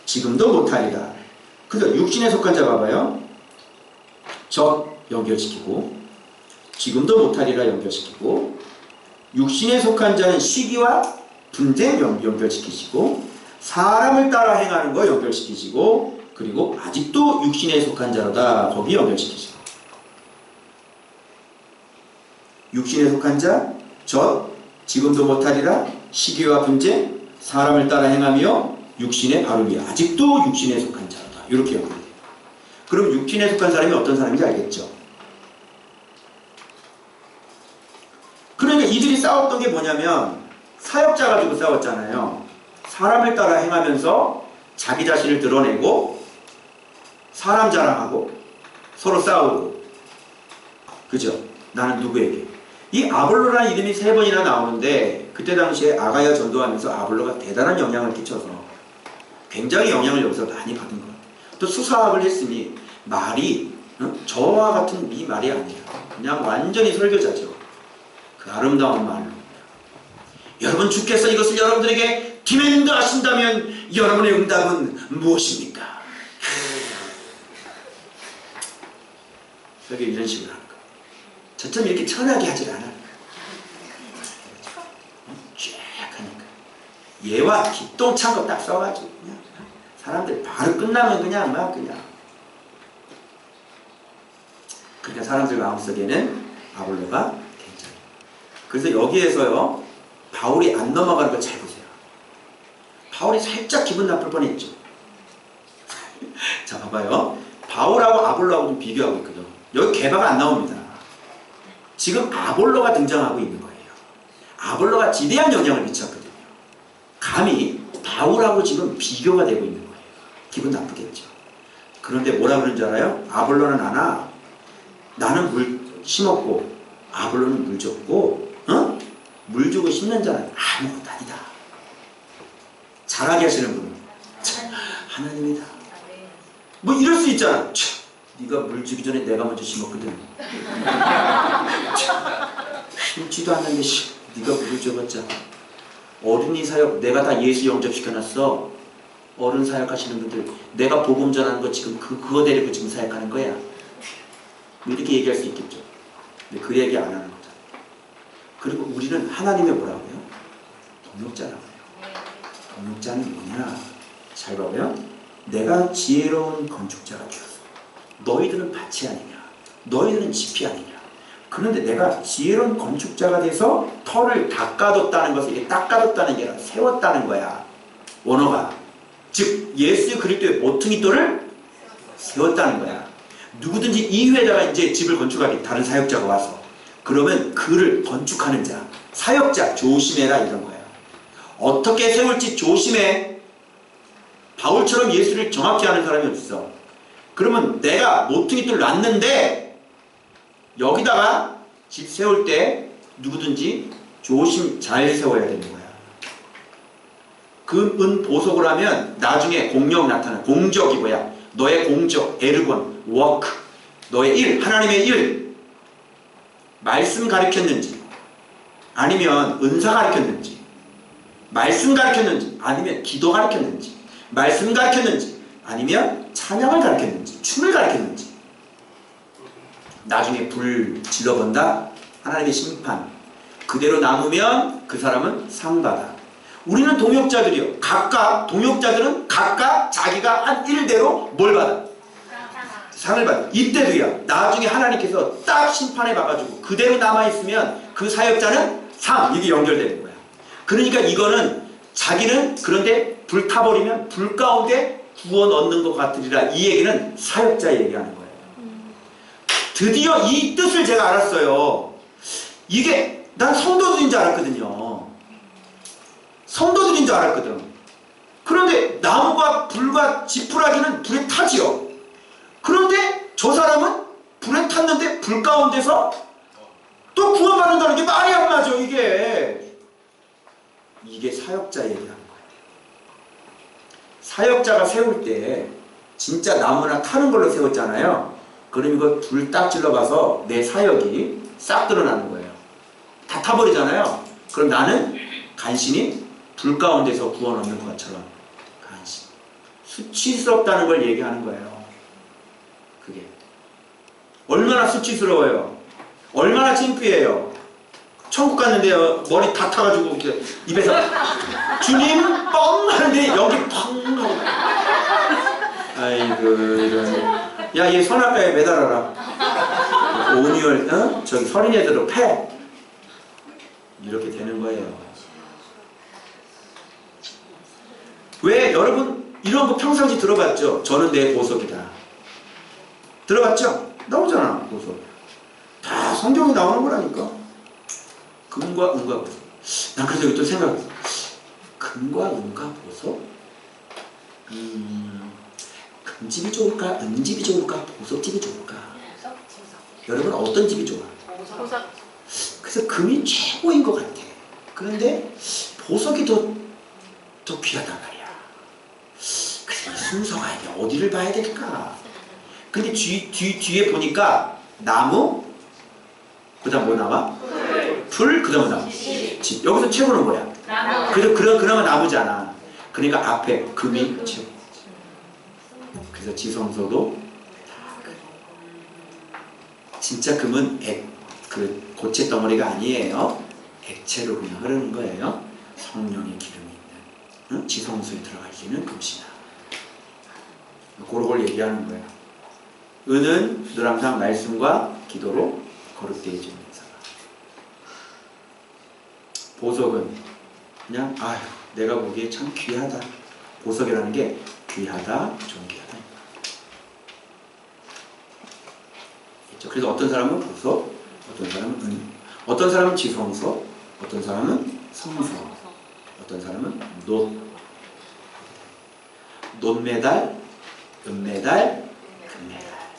지금도 못하리라. 그래서 육신에 속한 자 봐봐요. 젖 연결시키고 지금도 못하리라 연결시키고 육신에 속한 자는 시기와 분쟁 연결시키시고 사람을 따라 행하는 거 연결시키시고 그리고 아직도 육신에 속한 자로다 거기 연결시키시고 육신에 속한 자, 젖, 지금도 못하리라 시기와 분쟁 사람을 따라 행하며 육신의 바로 위에 아직도 육신에 속한 자로다 이렇게 연결돼요. 그럼 육신에 속한 사람이 어떤 사람인지 알겠죠? 그러니까 이들이 싸웠던 게 뭐냐면 사역자 가지고 싸웠잖아요. 사람을 따라 행하면서 자기 자신을 드러내고 사람 자랑하고 서로 싸우고 그죠? 나는 누구에게? 이 아볼로라는 이름이 3번이나 나오는데 그때 당시에 아가야 전도하면서 아볼로가 대단한 영향을 끼쳐서 굉장히 영향을 여기서 많이 받은 것 같아요. 또 수사학을 했으니 말이 저와 같은 이 말이 아니에요. 그냥 완전히 설교자죠. 그 아름다운 말로 여러분 주께서 이것을 여러분들에게 디맨드 하신다면 여러분의 응답은 무엇입니까? 설교 이런 식으로 하는 거예요. 저처럼 이렇게 천하게 하질 않아요. 쫙 하니까 예와 기똥찬 거 딱 써가지고 그냥 사람들 바로 끝나면 그냥 막 그냥 그러니까 사람들 마음속에는 아볼로가 굉장히 그래서 여기에서요 바울이 안 넘어가는 걸 잘 보세요. 바울이 살짝 기분 나쁠 뻔했죠. 자 봐봐요. 바울하고 아볼로하고 좀 비교하고 있거든. 여기 개바가 안 나옵니다. 지금 아볼로가 등장하고 있는 거예요. 아볼로가 지대한 영향을 미쳤거든요. 감히 바울하고 지금 비교가 되고 있는 거예요. 기분 나쁘겠죠. 그런데 뭐라 그러는 줄 알아요? 아볼로는 아나 나는 물 심었고 아볼로는 물 줬고 물 주고 심는 자는 아무것도 아니다. 잘하게 하시는 분은 하나님이다. 뭐 이럴 수 있잖아. 네가 물 주기 전에 내가 먼저 심었거든. 심지도 않는데 네가 물을 줘봤자. 어린이 사역 내가 다 예수 영접시켜놨어. 어른 사역하시는 분들 내가 복음 전하는 거 지금 그거 데리고 지금 사역하는 거야. 뭐 이렇게 얘기할 수 있겠죠. 근데 그 얘기 안 하는 거죠. 그리고 우리는 하나님의 뭐라고요? 동역자라고요. 동역자는 뭐냐? 잘 봐봐요. 내가 지혜로운 건축자가 되었어. 너희들은 밭이 아니냐? 너희들은 짚이 아니냐? 그런데 내가 지혜로운 건축자가 돼서 터를 닦아뒀다는 것을 이게 닦아뒀다는 게 아니라 세웠다는 거야. 원어가. 즉 예수 그리스도의 모퉁이돌을 세웠다는 거야. 누구든지 이 위에다가 이제 집을 건축하기 다른 사역자가 와서 그러면 그를 건축하는 자, 사역자 조심해라 이런 거야. 어떻게 세울지 조심해. 바울처럼 예수를 정확히 아는 사람이 어딨어. 그러면 내가 모퉁이돌 놨는데 여기다가 집 세울 때 누구든지 조심 잘 세워야 되는 거야. 금은 보석을 하면 나중에 공력 나타나. 공적이 뭐야? 너의 공적, 에르곤, 워크, 너의 일, 하나님의 일, 말씀 가르쳤는지 아니면 은사 가르쳤는지 말씀 가르쳤는지 아니면 기도 가르쳤는지 말씀 가르쳤는지 아니면 찬양을 가르쳤는지 춤을 가르쳤는지 나중에 불 질러본다 하나님의 심판 그대로 남으면 그 사람은 상 받아. 우리는 동역자들이요. 동역자들은 각각 자기가 한 일대로 뭘 받아? 상을 받아. 이때도야. 나중에 하나님께서 딱 심판해 봐가지고 그대로 남아있으면 그 사역자는 상. 이게 연결되는 거야. 그러니까 이거는 자기는 그런데 불 타버리면 불 가운데 구원 얻는 것 같으리라. 이 얘기는 사역자 얘기하는 거예요. 드디어 이 뜻을 제가 알았어요. 이게 난 성도들인 줄 알았거든요. 성도들인 줄 알았거든. 그런데 나무가 불과 지푸라기는 불에 타지요. 그런데 저 사람은 불에 탔는데 불 가운데서 또 구원받는다는 게 말이 안 맞아. 이게 사역자 얘기하는 거예요. 사역자가 세울 때 진짜 나무나 타는 걸로 세웠잖아요. 그럼 이거 불 딱 질러가서 내 사역이 싹 드러나는 거예요. 다 타버리잖아요. 그럼 나는 간신히 불 가운데서 구원 얻는 것처럼 간신히 수치스럽다는 걸 얘기하는 거예요. 그게 얼마나 수치스러워요. 얼마나 창피해요. 천국 갔는데요. 머리 다 타가지고 이렇게 입에서 주님 뻥 하는데 여기 펑 하고 아이고 이런 야 얘 선악과에 매달아라. 온유월 저기 서린애들로 패 이렇게 되는 거예요. 왜 여러분 이런 거 평상시 들어봤죠? 저는 내 보석이다. 들어봤죠? 나오잖아 보석. 다 성경에 나오는 거라니까. 금과 은과 보석. 난 그래서 여기 또 생각했어. 금과 은과 보석? 금집이 좋을까? 은집이 좋을까? 보석집이 좋을까? 여러분 어떤 집이 좋아? 보석. 그래서 금이 최고인 것 같아. 그런데 보석이 더 귀하단 말이야. 그래서 순서가 이제 어디를 봐야 될까? 근데 뒤에 보니까 나무, 그 다음 뭐 나와? 풀, 그 다음 뭐 나와? 집. 여기서 최고는 뭐야? 나무. 그나마 나무잖아. 그러니까 앞에 금이 최고. 그래서 지성소도 진짜 금은 그 고체 덩어리가 아니에요. 액체로 그냥 흐르는 거예요. 성령의 기름이 있는 지성소에 들어갈 수 있는 금시나. 그런 걸 얘기하는 거예요. 은은 늘 항상 말씀과 기도로 거룩되어 주는 자가. 보석은 그냥 아휴 내가 보기에 참 귀하다. 보석이라는 게 귀하다, 존귀하다. 그래서 어떤 사람은 보석, 어떤 사람은 은, 어떤 사람은 지성소, 어떤 사람은 성소, 어떤 사람은 논메달, 은메달, 금메달.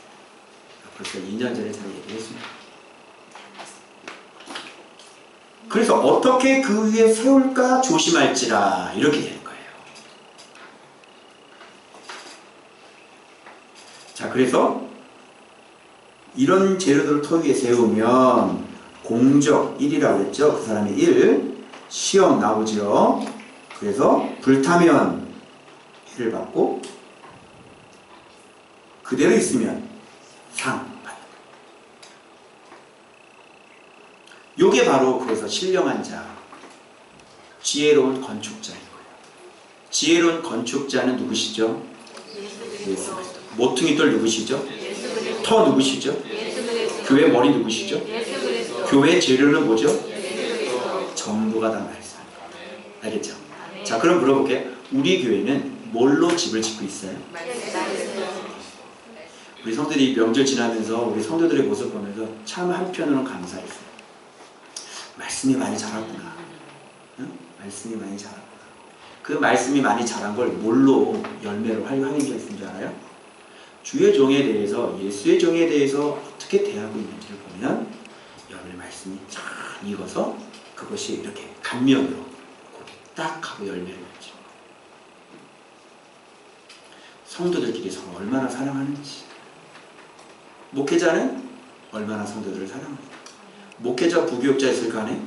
벌써 2년 전에 제가 얘기했습니다. 그래서 어떻게 그 위에 세울까 조심할지라 이렇게 되는 거예요. 자, 그래서 이런 재료들을 터 위에 세우면 공적 1이라고 했죠. 그 사람의 1 시험 나오죠. 그래서 불타면 해를 받고 그대로 있으면 상 받는 거예요. 요게 바로 그래서 신령한 자, 지혜로운 건축자인 거예요. 지혜로운 건축자는 누구시죠? 예수 그리스도. 모퉁이 돌 누구시죠? 터 누구시죠? 교회 머리 누구시죠? 교회 재료는 뭐죠? 전부가 다 말씀. 알겠죠? 자, 그럼 물어볼게요. 우리 교회는 뭘로 집을 짓고 있어요? 우리 성도들이 명절 지나면서 우리 성도들의 모습 보면서 참 한편으로는 감사했어요. 말씀이 많이 자랐구나. 응? 말씀이 많이 자랐구나. 그 말씀이 많이 자란 걸 뭘로 열매로 활용하는 게 있는 줄 알아요? 주의 종에 대해서, 예수의 종에 대해서 어떻게 대하고 있는지를 보면 여러분의 말씀이 잘 익어서 그것이 이렇게 감면으로 거기 딱 하고 열매를 맺죠. 성도들끼리 서로 얼마나 사랑하는지, 목회자는 얼마나 성도들을 사랑하는지, 목회자 부교육자 있을 간에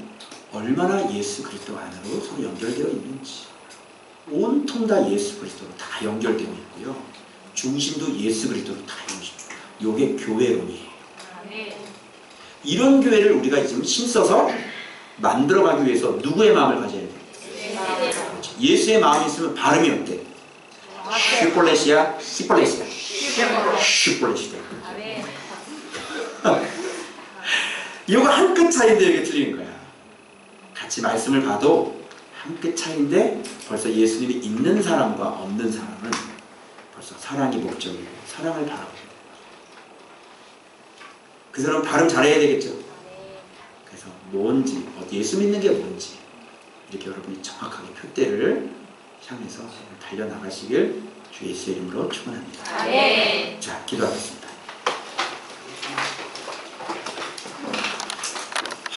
얼마나 예수 그리스도 안으로 서로 연결되어 있는지. 온통 다 예수 그리스도로 다 연결되어 있고요. 중심도 예수 그리스도로 다 연결되어 있고. 이게 교회론이에요. 아멘. 이런 교회를 우리가 지금 힘써서 만들어가기 위해서 누구의 마음을 가져야 돼요? 그렇죠. 예수의 마음이 있으면 발음이 어때? 슈폴레시아, 시폴레시아, 슈폴레시아. 아멘. 이거 한 끗 차이인데 이게 틀리는 거야. 같이 말씀을 봐도 한 끗 차이인데 벌써 예수님이 있는 사람과 없는 사람은 벌써 사랑이 목적이고 사랑을 바라보고 그 사람은 발음 잘해야 되겠죠. 그래서 뭔지, 예수 믿는 게 뭔지 이렇게 여러분이 정확하게 표대를 향해서 달려나가시길 주 예수의 이름으로 축원합니다. 아멘. 자, 기도하겠습니다.